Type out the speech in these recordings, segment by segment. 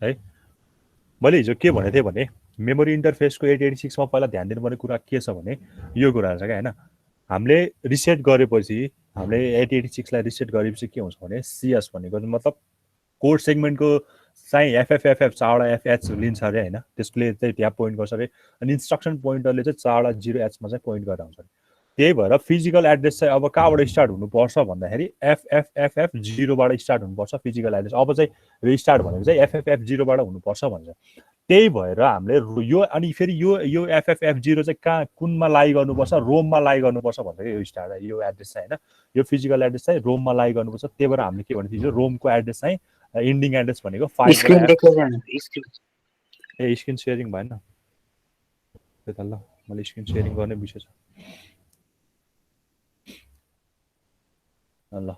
है। मैले हिजो के भनेको थिएँ भने मेमोरी इन्टरफेसको 886 मा पहिला ध्यान दिनुपर्ने कुरा के छ भने यो कुरा छ क्या हैन। हामीले रिसेट गरेपछि हामीले 886 लाई रिसेट गरेपछि के हुन्छ भने CS भनेको मतलब कोड सेगमेन्टको चाहिँ एफएफएफएफ चारवटा एफएच लिन्छ अरे हैन। त्यसले चाहिँ त्यहाँ पोइन्ट गर्छ अरे अनि इन्स्ट्रक्सन पोइन्टरले चाहिँ चारवटा 0H मा चाहिँ पोइन्ट गरेर आउँछ। त्यही भएर फिजिकल एड्रेस चाहिँ अब कहाँबाट स्टार्ट हुनुपर्छ भन्दाखेरि एफएफएफएफ 0 बाट स्टार्ट हुनुपर्छ फिजिकल एड्रेस। अब चाहिँ रिस्टार्ट भनेको चाहिँ एफएफएफ 0 बाट हुनुपर्छ भन्छ। त्यही भएर हामीले यो अनि फेरि यो एफएफएफ 0 चाहिँ कहाँ कुनमा लाई गर्नुपर्छ रोममा लाई गर्नुपर्छ भन्छ कि यो स्टार्ट यो एड्रेस चाहिँ हैन। यो फिजिकल एड्रेस चाहिँ रोममा लाई गर्नुपर्छ। त्यही भएर हामीले के भन्थे हिजो रोमको एड्रेस चाहिँ इन्डिङ एड्रेस भनेको 5 स्क्रिन देखाइदैन ए स्क्रिन शेयरिङ भएन त्यही त ल मैले स्क्रिन शेयरिङ गर्ने विषय छ ल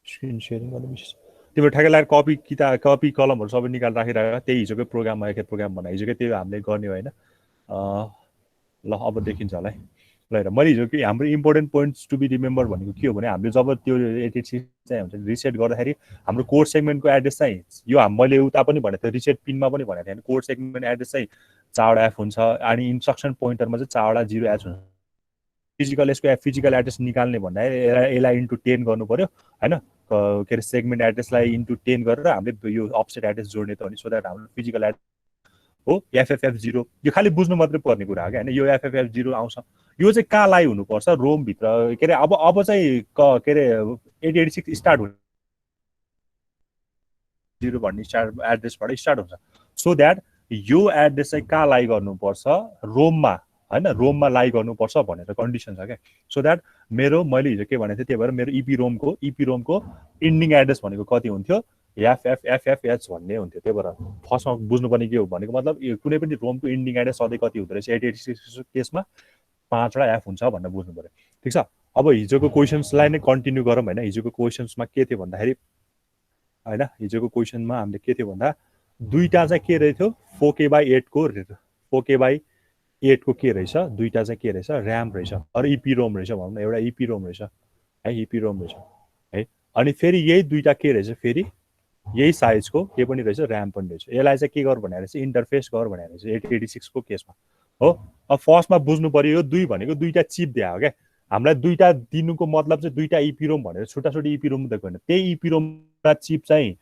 स्क्रिन शेयरिङ गर्ने विषय छ। तिम्रो ठ्याक्कै लगाएर कपी कलमहरू सबै निकाल राखिरहेको त्यही हिजोकै प्रोग्राममा एक प्रोग्राम बनाए हिजोकै त्यो हामीले गर्ने होइन। ल अब देखिन्छ होला है। ल हेर मैले हिजो कि हाम्रो important points to be remember भनेको के हो भने हामीले जब त्यो 86 चाहिँ हुन्छ रिसेट गर्दाखेरि हाम्रो कोड सेगमेन्टको एड्रेस चाहिँ यो मैले उता पनि भनेको थिएँ रिसेट पिनमा पनि भनेको थिएँ होइन। कोड सेगमेन्ट एड्रेस चाहिँ 4वटा एफ हुन्छ अनि इन्स्ट्रक्सन पोइन्टरमा चाहिँ 4वटा 0H हुन्छ। फिजिकल यसको फिजिकल एड्रेस निकाल्ने भन्दाखेरि यसलाई इन्टु 10 गर्नु पर्यो होइन। के अरे सेगमेन्ट एड्रेसलाई इन्टु 10 गरेर हामीले यो अफसेट एड्रेस जोड्ने त हो नि सो द्याट हाम्रो फिजिकल एड्रेस हो एफएफएफ 0 यो खालि बुझ्नु मात्रै पर्ने कुरा हो क्या होइन। यो एफएफएफ 0 आउँछ यो चाहिँ कहाँ लाई हुनुपर्छ रोमभित्र के अरे अब चाहिँ के अरे 886 स्टार्ट हुन्छ 0 भन्ने स्टार्ट एड्रेसबाट स्टार्ट हुन्छ सो द्याट यो एड्रेस चाहिँ कहाँ लाई गर्नुपर्छ रोममा होइन रोममा लाई गर्नुपर्छ भनेर कन्डिसन छ क्या। सो द्याट मेरो मैले हिजो के भनेको थिएँ त्यही भएर मेरो इपी रोमको इन्डिङ एड्रेस भनेको कति हुन्थ्यो एफएफएफएच भन्ने हुन्थ्यो। त्यही भएर फर्स्टमा बुझ्नुपर्ने के हो भनेको मतलब कुनै पनि रोमको इन्डिङ एड्रेस सधैँ कति हुँदो रहेछ 886 केसमा 5वटा एफ हुन्छ भनेर बुझ्नु पर्यो ठिक छ। अब हिजोको क्वेसन्सलाई नै कन्टिन्यू गरौँ होइन। हिजोको क्वेसन्समा के थियो भन्दाखेरि होइन हिजोको क्वेसनमा हामीले के थियो भन्दा दुईवटा चाहिँ के रहेथ्यो 4K/8 को के रहेछ दुईवटा चाहिँ के रहेछ ऱ्याम रहेछ अरू इपी रोम रहेछ भनौँ न। एउटा इपी रोम रहेछ है इपी रोम रहेछ है अनि फेरि यही दुईवटा के रहेछ फेरि यही साइजको के पनि रहेछ ऱ्याम पनि रहेछ। यसलाई चाहिँ के गर भनेर चाहिँ इन्टरफेस गर भनेर चाहिँ 886 को केसमा हो। अब फर्स्टमा बुझ्नु पर्यो यो दुई भनेको दुईवटा चिप दिया हो क्या। हामीलाई दुईवटा दिनुको मतलब चाहिँ दुईवटा इपी रोम भनेर छुट्टा छुट्टी इपी रोम दिएको होइन। त्यही इपी रोमका चिप चाहिँ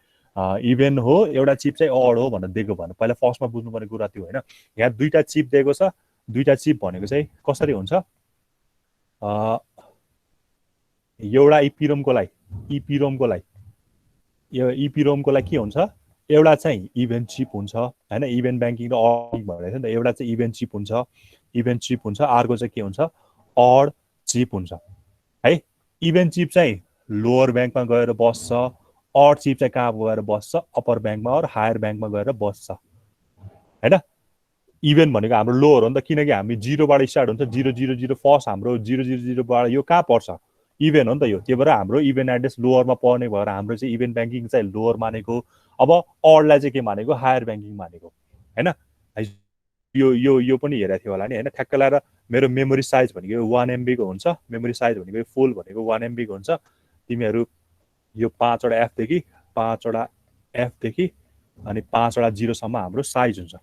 इभेन हो एउटा चिप चाहिँ अड हो भनेर दिएको भने पहिला फर्स्टमा बुझ्नुपर्ने कुरा त्यो होइन। यहाँ दुईवटा चिप दिएको छ दुईवटा चिप भनेको चाहिँ कसरी हुन्छ एउटा इपी रोमको लागि के हुन्छ एउटा चाहिँ इभेन्ट चिप हुन्छ होइन। इभेन्ट ब्याङ्किङ र अड भनेको छ नि त। एउटा चाहिँ इभेन्ट चिप हुन्छ अर्को चाहिँ के हुन्छ अड चिप हुन्छ है। इभेन्ट चिप चाहिँ लोवर ब्याङ्कमा गएर बस्छ अड चिप चाहिँ कहाँ गएर बस्छ अप्पर ब्याङ्कमा और हायर ब्याङ्कमा गएर बस्छ होइन। इभेन्ट भनेको हाम्रो लोवर हो नि त किनकि हामी 0 बाट स्टार्ट हुन्छ 000 फर्स्ट हाम्रो 000 बाट यो कहाँ पर्छ इभेन्ट हो नि त यो। त्यही भएर हाम्रो इभेन्ट एड्रेस लोवरमा पर्ने भएर हाम्रो चाहिँ इभेन्ट ब्याङ्किङ चाहिँ लोवर मानेको। अब अडलाई चाहिँ के मानेको हायर ब्याङ्किङ मानेको होइन। यो यो यो पनि हेरेको थियो होला नि होइन। ठ्याक्क लगाएर मेरो मेमोरी साइज भनेको 1 MB को हुन्छ मेमोरी साइज भनेको फुल भनेको 1 MB को हुन्छ। तिमीहरू यो 5वटा एफदेखि 5वटा एफदेखि अनि 5वटा 0सम्म हाम्रो साइज हुन्छ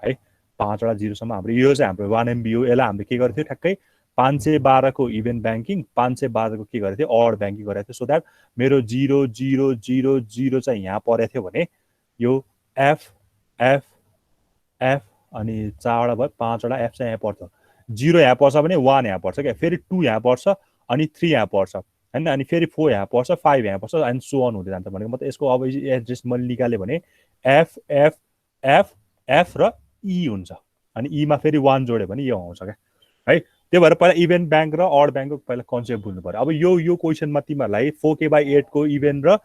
है। 5वटा 0सम्म हाम्रो यो चाहिँ हाम्रो 1 MB हो। यसलाई हामीले के गरेको थियो ठ्याक्कै 512 को इभेन्ट ब्याङ्किङ 512 को के गरेको थियो अड ब्याङ्किङ गरेको थियो सो द्याट मेरो 0000 चाहिँ यहाँ परेको थियो भने यो एफ एफ एफ अनि 4वटा भयो 5वटा एफ चाहिँ यहाँ पर्छ 0 यहाँ पर्छ भने 1 यहाँ पर्छ क्या फेरि 2 यहाँ पर्छ अनि 3 यहाँ पर्छ होइन अनि फेरि 4 यहाँ पर्छ 5 यहाँ पर्छ अनि सो अन हुँदै जान्छ भनेको मतलब यसको अब एड्रेस मैले निकालेँ भने एफ एफ एफ एफ र ई हुन्छ अनि ईमा फेरि 1 जोड्यो भने यो आउँछ क्या है। त्यही भएर पहिला इभेन्ट ब्याङ्क र अड ब्याङ्कको पहिला कन्सेप्ट बुझ्नु पर्यो। अब यो क्वेसनमा तिमीहरूलाई 4K/8 को इभेन्ट र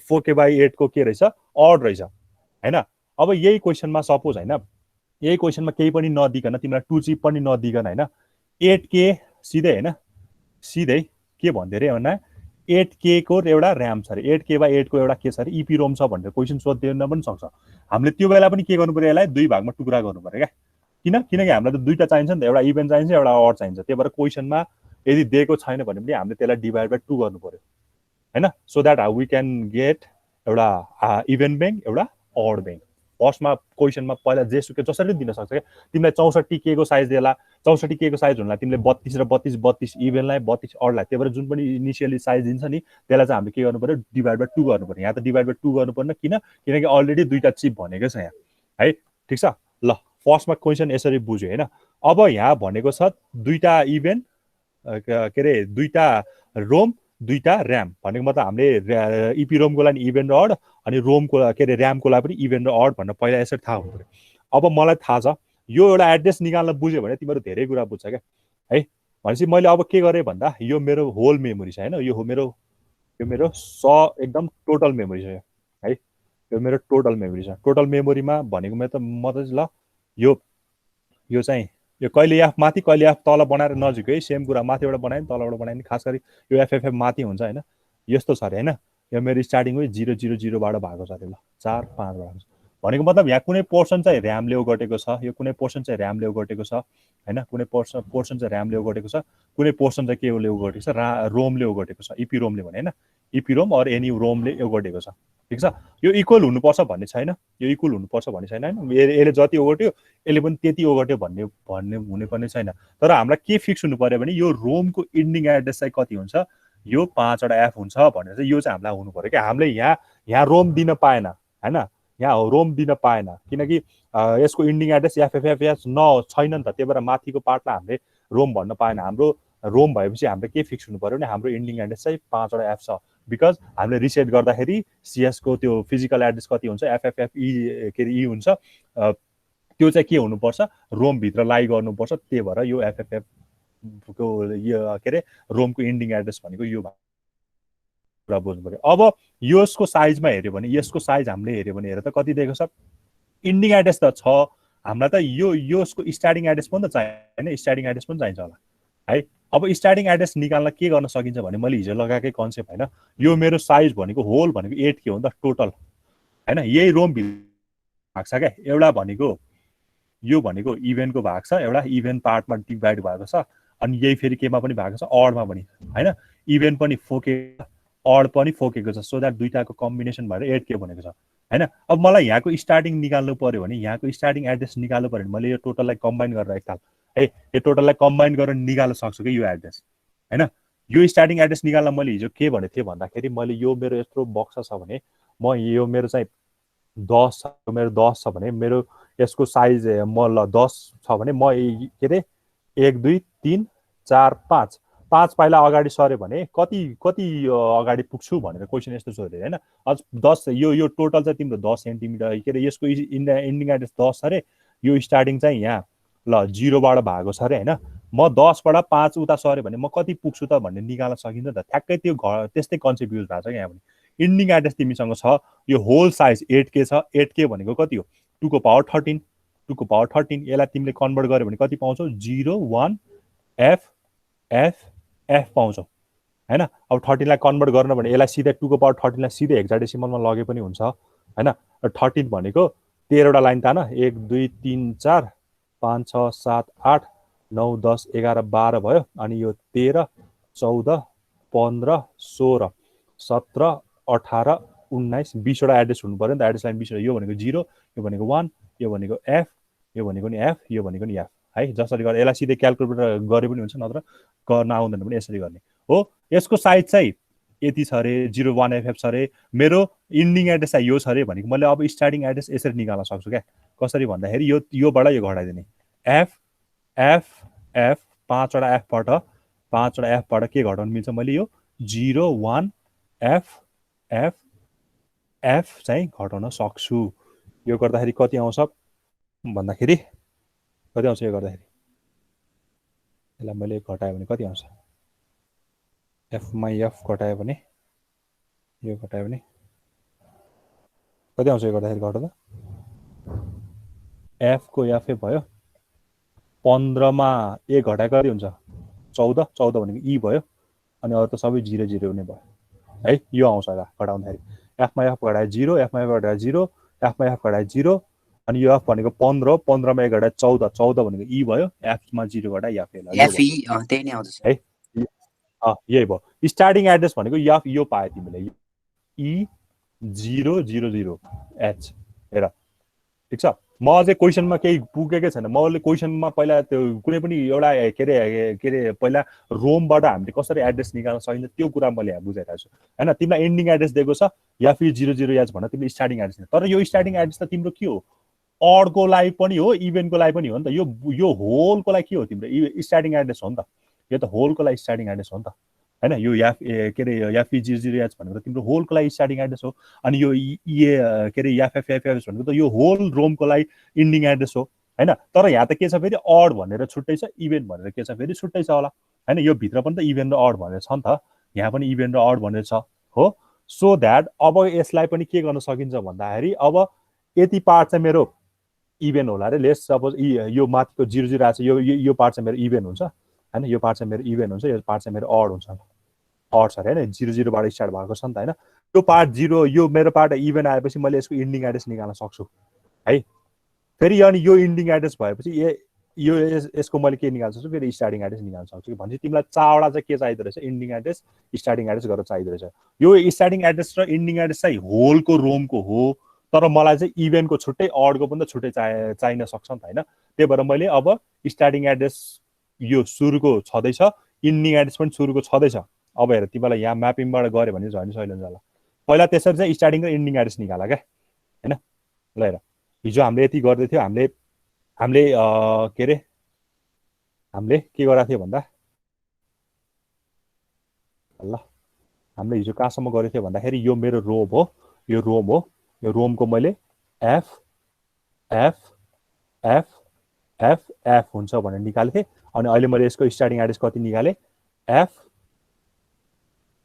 4K/8 को के रहेछ अड रहेछ होइन। अब यही क्वेसनमा सपोज होइन यही क्वेसनमा केही पनि नदिकन तिमीलाई 2 चिप पनि नदिकन होइन 8K सिधै होइन सिधै के भन्दै अरे भन्दा 8K को एउटा ऱ्याम छ अरे 8K/8 को एउटा के छ अरे इपी रोम छ भनेर क्वेसन सोधिदिन पनि सक्छ। हामीले त्यो बेला पनि के गर्नु पर्यो यसलाई दुई भागमा टुक्रा गर्नु पर्यो क्या किनकि हामीलाई त दुईवटा चाहिन्छ नि त एउटा इभेन्ट चाहिन्छ एउटा अड चाहिन्छ। त्यही भएर क्वेसनमा यदि दिएको छैन भने पनि हामीले त्यसलाई डिभाइड बाई 2 गर्नु पर्यो होइन so that we can get एउटा इभेन ब्याङ्क, एउटा अड ब्याङ्क। फर्स्टमा क्वेसनमा पहिला जेसुकै जसरी दिन सक्छ क्या। तिमीलाई 64 के को साइज देला, 64 के को साइज हुनलाई तिमीले 32 र 32 32 इभेनलाई 32 अडलाई, त्यही भएर जुन पनि इनिसियली साइज दिन्छ नि त्यसलाई चाहिँ हामीले के गर्नु पर्यो, डिभाइड बाई 2 गर्नु पर्यो। यहाँ त डिभाइड बाई 2 गर्नु पर्ने, किनकि अलरेडी दुईटा चिप भनेकै छ यहाँ है। ठिक छ ल, फर्स्टमा क्वेसन यसरी बुझ्यो होइन। अब यहाँ भनेको छ दुईटा इभेन के अरे दुईटा रोम दुईटा ऱ्याम, भनेको मतलब हामीले इपिरोमको लागि इभेन र अड अनि रोमको के अरे ऱ्यामको लागि पनि इभेन र अड भनेर पहिला यसरी थाहा हुनु पर्यो। अब मलाई थाहा छ यो एउटा एड्रेस निकाल्न बुझ्यो भने तिमीहरू धेरै कुरा बुझ्छ क्या है। भनेपछि मैले अब के गरेँ भन्दा यो मेरो होल मेमोरी छ होइन, यो मेरो एकदम टोटल मेमोरी छ है। यो मेरो टोटल मेमोरी छ। टोटल मेमोरीमा भनेको म त ल यो चाहिँ यो कहिले एफ माथि कहिले एफ तल बनाएर नजिकै सेम कुरा, माथिबाट बनायो नि तलबाट बनायो नि, खास गरी यो एफएफएफ माथि हुन्छ होइन। यस्तो छ अरे होइन, यो मेरो स्टार्टिङ 000बाट भएको छ अरे ल, 4 5 भएको छ। भनेको मतलब यहाँ कुनै पोर्सन चाहिँ ऱ्याम लेउ गटेको छ, यो कुनै पोर्सन चाहिँ ऱ्याम लेउ गटेको छ होइन, कुनै पोर्सन चाहिँ ऱ्याम लेउ गटेको छ, कुनै पोर्सन चाहिँ के लेउ गटेको छ, रोम लेउ गटेको छ, इपी रोमले भने होइन, इपी रोम अर एनी रोमले यो गटेको छ। ठिक छ, यो इक्वल हुनुपर्छ भन्ने छैन, यो इक्वल हुनुपर्छ भन्ने छैन होइन। यसले जति ओगट्यो यसले पनि त्यति ओगट्यो भन्ने हुनुपर्ने छैन। तर हामीलाई के फिक्स हुनु पर्यो भने यो रोमको इन्डिङ एड्रेस चाहिँ कति हुन्छ, यो 5वटा एफ हुन्छ भनेर चाहिँ यो चाहिँ हामीलाई हुनु पर्यो क्या। हामीले यहाँ रोम दिन पाएन होइन, यहाँ रोम दिन पाएन किनकि यसको इन्डिङ एड्रेस एफएफएफएस छैन नि त, त्यही भएर माथिको पार्टलाई हामीले रोम भन्न पाएन। हाम्रो रोम भएपछि हामीले के फिक्स हुनु पर्यो भने हाम्रो इन्डिङ एड्रेस चाहिँ 5वटा एफ छ, बिकज हामीले रिसेट गर्दाखेरि सिएसको त्यो फिजिकल एड्रेस कति हुन्छ, एफएफएफई के अरे ई हुन्छ, त्यो चाहिँ के हुनुपर्छ, रोमभित्र लाई गर्नुपर्छ। त्यही भएर यो एफएफएफको यो के अरे रोमको इन्डिङ एड्रेस भनेको यो कुरा बुझ्नु पर्यो। अब यसको साइजमा हेऱ्यो भने यसको साइज हामीले हेऱ्यो भने हेर त कति दिएको छ, इन्डिङ एड्रेस त छ हामीलाई, त यसको स्टार्टिङ एड्रेस पनि त चाहियो होइन, स्टार्टिङ एड्रेस पनि चाहिन्छ होला है। अब स्टार्टिङ एड्रेस निकाल्न के गर्न सकिन्छ भने मैले हिजो लगाएकै कन्सेप्ट होइन, यो मेरो साइज भनेको होल भनेको 8K हो नि त टोटल होइन, यही रोम भाग छ क्या। एउटा भनेको यो भनेको इभेन्टको भाग छ, एउटा इभेन्ट पार्टमा डिभाइड भएको छ, अनि यही फेरि केमा पनि भएको छ, अडमा पनि होइन, इभेन्ट पनि फोकेको अड पनि फोकेको छ, सो द्याट दुईटाको कम्बिनेसन भएर 8K भनेको छ होइन। अब मलाई यहाँको स्टार्टिङ निकाल्नु पर्यो भने यहाँको स्टार्टिङ एड्रेस निकाल्नु पर्यो भने मैले यो टोटललाई कम्बाइन गरेर एकताल है, यो टोटललाई कम्बाइन गरेर निकाल्न सक्छु कि यो एड्रेस होइन। यो स्टार्टिङ एड्रेस निकाल्न मैले हिजो के भनेको थिएँ भन्दाखेरि मैले यो मेरो यत्रो बक्स छ भने म यो मेरो चाहिँ 10 छ, मेरो 10 छ भने मेरो यसको साइज म ल 10 छ भने म के अरे 1 2 3 4 5 5 पाइला अगाडि सर्यो भने कति अगाडि पुग्छु भनेर क्वेसन यस्तो सोध्यो होइन। अझ 10 यो टोटल चाहिँ तिम्रो 10 सेन्टिमिटर के अरे यसको इन्डिङ एड्रेस 10 छ अरे, यो स्टार्टिङ चाहिँ यहाँ ल 0बाट भएको छ अरे होइन। म 10बाट 5 उता सर्यो भने म कति पुग्छु त भन्ने निकाल्न सकिन्छ त, ठ्याक्कै त्यो त्यस्तै कन्सेप्ट युज भएको छ क्या यहाँ पनि। इन्डिङ एड्रेस तिमीसँग छ, यो होल साइज 8K छ, 8K भनेको कति हो 2 को पावर 13, 2 को पावर 13, यसलाई तिमीले कन्भर्ट गर्यो भने कति पाउँछौ 0 1 F F F पाउँछौ होइन। अब 13 लाई कन्भर्ट गर्न भने यसलाई सिधै 2 को पावर 13 लाई सिधै हेक्साडेसिमलमा लगे पनि हुन्छ होइन। 13 भनेको 13वटा लाइन तान, 1 2 3 4 5 6 7 8 9 10 11 12 भयो, अनि यो 13 14 15 16 17 18 19 20वटा एड्रेस हुनु पर्यो नि त, एड्रेस लाइन 20वटा। यो भनेको 0, यो भनेको 1, यो भनेको एफ, यो भनेको नि एफ, यो भनेको नि एफ है। जसरी गरेर यसलाई सिधै क्यालकुलेटर गरे पनि हुन्छ, नत्र गर्न आउँदैन पनि यसरी गर्ने हो। यसको साइज चाहिँ यति छ अरे, 0 1 FF छ अरे, मेरो इन्डिङ एड्रेस चाहिँ यो छ अरे भनेको मैले अब स्टार्टिङ एड्रेस यसरी निकाल्न सक्छु क्या। कसरी भन्दाखेरि योबाट यो घटाइदिने, एफ एफ एफ 5वटा एफबाट के घटाउनु मिल्छ, मैले यो 0 1 एफ एफ एफ चाहिँ घटाउन सक्छु। यो गर्दाखेरि कति आउँछ भन्दाखेरि कति आउँछ, यो गर्दाखेरि यसलाई मैले घटायो भने कति आउँछ, एफमा एफ घटायो भने यो घटायो भने कति आउँछ, यो गर्दाखेरि घटाउँदा एफको एफए भयो, 15मा 1 घटाएको कति हुन्छ 14, 14 भनेको ई भयो, अनि अरू त सबै 0 0 नै भयो है। यो आउँछ घटाउँदाखेरि एफमा एफ घटायो 0, एफमा एफ घटायो 0, एफमा एफ घटायो 0, अनि यो एफ भनेको 15, 15मा 1 घटायो 14, 14 भनेको ई भयो, एफमा 0 घटायो एफई त्यही नै आउँछ है। यही भयो स्टार्टिङ एड्रेस भनेको एफ, यो पायो तिमीले ई 000H हेर ठिक छ म अझै क्वेसनमा केही पुगेकै छैन मैले क्वेसनमा पहिला त्यो कुनै पनि एउटा के अरे पहिला रोमबाट हामीले कसरी एड्रेस निकाल्न सकिन्छ त्यो कुरा मैले यहाँ बुझाइरहेको छु हैन तिमीलाई एन्डिङ एड्रेस दिएको छ या फिर 00H भनेर तिमीले स्टार्टिङ एड्रेस तर यो स्टार्टिङ एड्रेस त तिम्रो के हो अडको लागि पनि हो इभेन्टको लागि पनि हो नि त यो होलको लागि के हो तिम्रो स्टार्टिङ एड्रेस हो नि त यो त होलको लागि स्टार्टिङ एड्रेस हो नि त हैन यो के अरे याफी 00H भनेको तिम्रो होलको लागि स्टार्टिङ एड्रेस हो अनि यो के अरे एफएफएफएस भनेको त यो होल रोमको लागि इन्डिङ एड्रेस हो हैन तर यहाँ त के छ फेरि अड भनेर छुट्टै छ इभेन्ट भनेर के छ फेरि छुट्टै छ होला हैन यो भित्र पनि त इभेन्ट र अड भनेर छ नि त यहाँ पनि इभेन्ट र अड भनेर छ हो सो द्याट अब यसलाई पनि के गर्न सकिन्छ भन्दाखेरि अब यति पार्ट चाहिँ मेरो इभेन्ट होला रे लेट्स सपोज यो माथिको 00 आछ यो पार्ट चाहिँ मेरो इभेन्ट हुन्छ हैन यो पार्ट चाहिँ मेरो इभेन्ट हुन्छ यो पार्ट चाहिँ मेरो अड हुन्छ अड छ हैन 00 बाट स्टार्ट भएको छ नि त हैन यो पार्ट 0 यो मेरो पार्ट इभेन्ट आएपछि मैले यसको इन्डिङ एड्रेस निकाल्न सक्छु है फेरि अनि यो इन्डिङ एड्रेस भएपछि यो यसको मैले के निकाल्न सक्छु फेरि स्टार्टिङ एड्रेस निकाल्न सक्छु भने तिमीलाई चारवटा चाहिँ के चाहिदो रहेछ इन्डिङ एड्रेस स्टार्टिङ एड्रेस गरेर चाहिदो रहेछ यो स्टार्टिङ एड्रेस र इन्डिङ एड्रेस चाहिँ होलको रोमको हो तर मलाई चाहिँ इभेन्टको छुट्टै अडको पनि त छुट्टै चाहिन सक्छ नि त हैन त्यही भएर मैले अब स्टार्टिङ एड्रेस यो सुरुको छँदैछ इन्डिङ एड्रेस पनि सुरुको छँदैछ अब हेर तिमीलाई यहाँ म्यापिङबाट गऱ्यो भने झन् सहिलो जाला पहिला त्यसरी चाहिँ स्टार्टिङ र इन्डिङ एड्रेस निकाल क्या हैन ल हेर हिजो हामीले यति गर्दै थियो हामीले के अरे हामीले के गरेको थियो भन्दा ल हामीले हिजो कहाँसम्म गरेको थियो भन्दाखेरि यो मेरो रोम हो यो रोमको मैले F F F F F हुन्छ भनेर निकालेको थिएँ अनि अहिले मैले यसको स्टार्टिङ एड्रेस कति निकालेँ एफ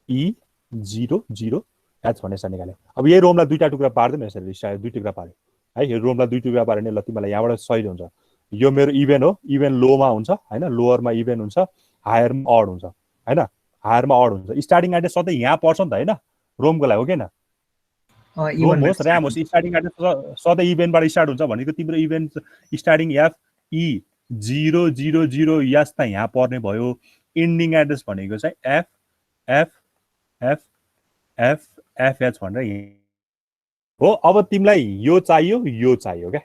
ई 00H भनेर निकालेँ अब यही रोमलाई दुईटा टुक्रा पार्दैन यसरी दुई टुक्रा पार्यो है यो रोमलाई दुई टुक्रा पार्यो भने ल तिमीलाई यहाँबाट सही हुन्छ यो मेरो इभेन्ट हो इभेन्ट लोमा हुन्छ हैन लोवरमा इभेन्ट हुन्छ हायरमा अड हुन्छ हैन हायरमा अड हुन्छ स्टार्टिङ एड्रेस सधैँ यहाँ पर्छ नि त हैन रोमको लागि हो किन रोम होस् ऱ्याम होस् स्टार्टिङ एड्रेस सधैँ इभेन्टबाट स्टार्ट हुन्छ भनेको तिम्रो event starting F E 000H त यहाँ पर्ने भयो इन्डिङ एड्रेस भनेको चाहिँ F F F F F H भनेर हो अब तिमीलाई यो चाहियो क्या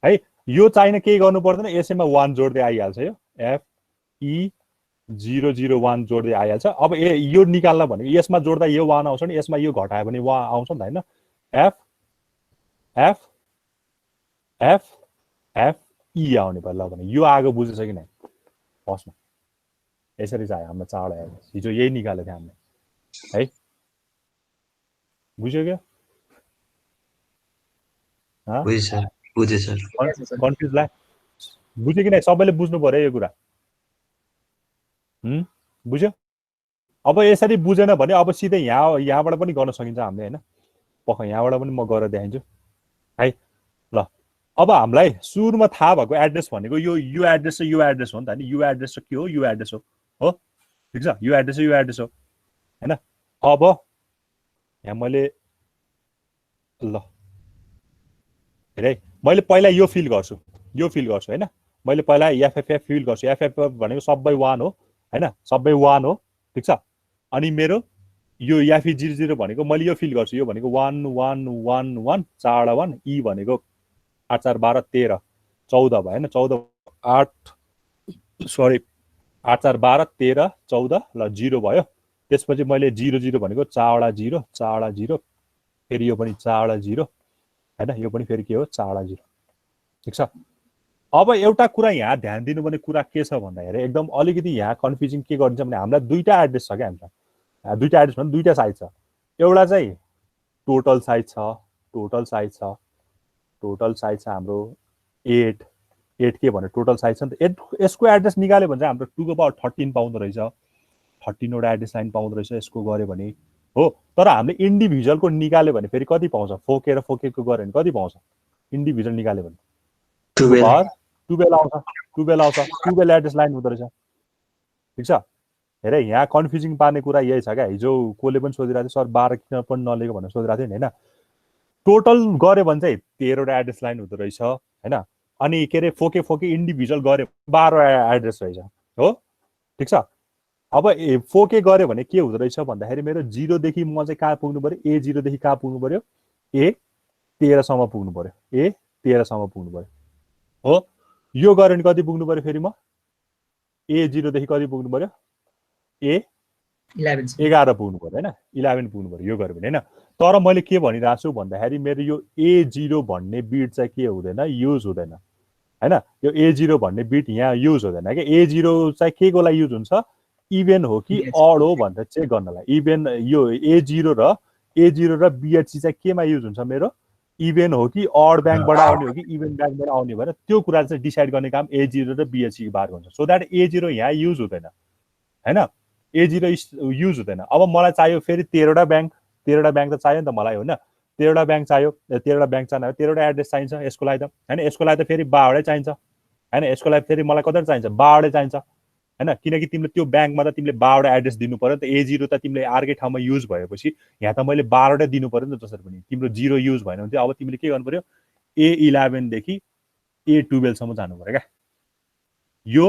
है यो चाहिन केही गर्नु पर्दैन यसैमा 1 जोड्दै आइहाल्छ यो एफ ई 001 जोड्दै आइहाल्छ अब यो निकाल्न भनेको यसमा जोड्दा यो 1 आउँछ नि यसमा यो घटायो भने 1 आउँछ नि त हैन F F F F E आउने भयो ल भने यो आगो बुझेछ कि नै फर्स्टमा यसरी चाहिँ हाम्रो चाड आयो हिजो यही निकालेको थियो हामीले है बुझ्यो क्या बुझ्यो सर कन्फ्युज ला बुझ्यो कि नै सबैले बुझ्नु पर्यो यो कुरा बुझ्यो अब यसरी बुझेन भने अब सिधै यहाँबाट पनि गर्न सकिन्छ हामीले हैन पख यहाँबाट पनि म गरेर देखाइन्छु है ल अब हामीलाई सुरुमा थाहा भएको एड्रेस भनेको यो एड्रेस र यो एड्रेस हो नि त हैन यो एड्रेस के हो यो एड्रेस हो ठीक छ यो एड्रेस हो हैन अब यहाँ मैले ल हेरे मैले पहिला यो फिल गर्छु हैन मैले पहिला एफएफएफ फिल गर्छु एफएफएफ भनेको सबै 1 हो हैन सबै 1 हो ठीक छ अनि मेरो यो याफी 00 भनेको मैले यो फिल गर्छु यो भनेको 1 1 1 1 4 1 ई भनेको 8 4 12 13 14 भयो हैन 14 8 सरी 8 4 12 13 14 ल 0 भयो त्यसपछि मैले 00 भनेको 4 वटा 0 4 वटा 0 फेरि यो पनि 4 वटा 0 हैन यो पनि फेरि के हो 4 वटा 0 ठीक छ अब एउटा कुरा यहाँ ध्यान दिनुपर्ने कुरा के छ भन्दाखेरि एकदम अलिकति यहाँ कन्फ्युजिङ के गरिन्छ भने हामीलाई दुईटा एड्रेस छ क्या हामीलाई दुईटा एड्रेस भने दुईटा साइज छ एउटा चाहिँ टोटल साइज छ हाम्रो 8 के भने टोटल साइज छ नि त यसको एड्रेस निकाल्यो भने चाहिँ हाम्रो 2 को पावर 13 पाउँदो रहेछ 13 वटा एड्रेस लाइन पाउँदो रहेछ यसको गऱ्यो भने हो तर हामीले इन्डिभिजुअलको निकाल्यो भने फेरि कति पाउँछ फोकेको गऱ्यो भने कति पाउँछ इन्डिभिजुअल निकाल्यो भने 12 आउँछ 12 एड्रेस लाइन हुँदो रहेछ ठीक छ हेर यहाँ कन्फ्युजिङ पार्ने कुरा यही छ क्या हिजो कोले पनि सोधिरहेको थियो सर 12 किन पनि नलेको भनेर सोधिरहेको थियो नि हैन टोटल गऱ्यो भने चाहिँ 13 वटा एड्रेस लाइन हुँदो रहेछ हैन अनि के अरे फोके इन्डिभिजुअल गऱ्यो 12 एड्रेस रहेछ हो ठीक छ अब फोके गऱ्यो भने के हुँदो रहेछ भन्दाखेरि मेरो 0 देखि म चाहिँ कहाँ पुग्नु पर्यो, A0 देखि कहाँ पुग्नु पर्यो, A13 सम्म पुग्नु पर्यो, A13 सम्म पुग्नु पर्यो हो। यो गऱ्यो भने कति पुग्नु पर्यो फेरि म, A0 देखि कति पुग्नु पर्यो, A11 पुग्नु पर्यो हैन, 11 पुग्नु पर्यो यो गऱ्यो भने हैन। तर मैले के भनिरहेको छु भन्दाखेरि मेरो यो A0 भन्ने बिट चाहिँ के हुँदैन, युज हुँदैन हैन। यो A0 भन्ने बिट यहाँ युज हुँदैन के। A0 चाहिँ के को लागि युज हुन्छ, इभेन हो कि अड हो भनेर चेक गर्नलाई। इभेन यो A0 र BHC चाहिँ केमा युज हुन्छ मेरो, इभेन हो कि अड ब्याङ्कबाट आउने हो कि इभेन ब्याङ्कबाट आउने भएर त्यो कुरा चाहिँ डिसाइड गर्ने काम A0 र BHC को बार हुन्छ। सो द्याट A0 यहाँ युज हुँदैन हैन, A0 युज हुँदैन। अब मलाई चाहियो फेरि 13वटा ब्याङ्क त चाहियो नि त मलाई होइन। 13वटा ब्याङ्क चाहियो, 13वटा ब्याङ्क चाहियो, 13वटा एड्रेस चाहिन्छ यसको लागि त हैन। यसको लागि त फेरि 12वटै चाहिन्छ हैन। यसको लागि फेरि मलाई कति चाहिन्छ, 12वटै चाहिन्छ हैन। किनकि तिमीले त्यो ब्याङ्कमा त तिमीले 12वटा एड्रेस दिनु पर्यो नि त। A0 त तिमीले अर्कै ठाउँमा युज भएपछि यहाँ त मैले 12वटै दिनु पर्यो नि त जसरी पनि। तिम्रो 0 युज भएन भने चाहिँ अब तिमीले के गर्नु पर्यो, A11 देखि A12 सम्म जानु पर्यो क्या। यो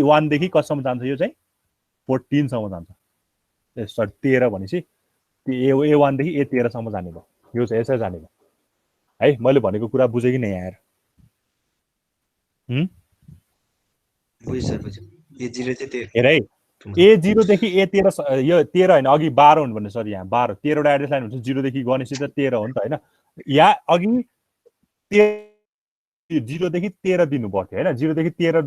A1 देखि कतिसम्म जान्छ, यो चाहिँ 14 सम्म जान्छ। सरी 13 भनेपछि A1 देखि A13 सम्म जाने भयो। यो चाहिँ यसरी जाने भयो है। मैले भनेको कुरा बुझेँ कि नै आएर? हेर है, A0 देखि A13 यो 13 होइन, अघि 12 हुनुपर्ने, सरी यहाँ 12, 13वटा एड्रेस लाइन हुन्छ। 0 देखि गणेश त 13 हो नि त होइन। यहाँ अघि 0 देखि 13 दिनु पर्थ्यो होइन। 0 देखि 13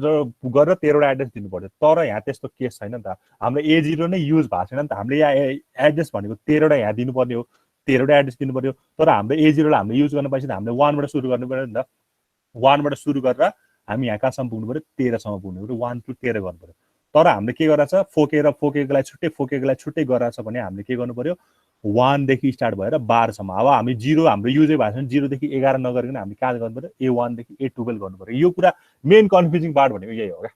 गरेर 13वटा एड्रेस दिनु पर्थ्यो। तर यहाँ त्यस्तो केस छैन नि त। हाम्रो A0 नै युज भएको छैन नि त। हामीले यहाँ एड्रेस भनेको 13वटा यहाँ दिनुपर्ने हो, 13वटा एड्रेस दिनु पर्यो। तर हाम्रो A0 लाई हामीले युज गर्न पाइन्छ, हामीले 1 बाट सुरु गर्नु पर्यो नि त। 1 बाट सुरु गरेर हामी यहाँ कहाँसम्म पुग्नु पर्यो, 13 सम्म पुग्नु पर्यो। 1 to 13 गर्नु पर्यो। तर हामीले के गरेछ, फोकेको लागि छुट्टै गरेछ भने हामीले के गर्नु पर्यो, 1 देखि स्टार्ट भएर 12 सम्म। अब हामी 0 हाम्रो युजै भएको छैन, 0 देखि 11 नगरिकन हामी कहाँ गर्नु पर्यो, A1 देखि A12 गर्नु पर्यो। यो कुरा मेन कन्फ्युजिङ पार्ट भनेको यही हो क्या।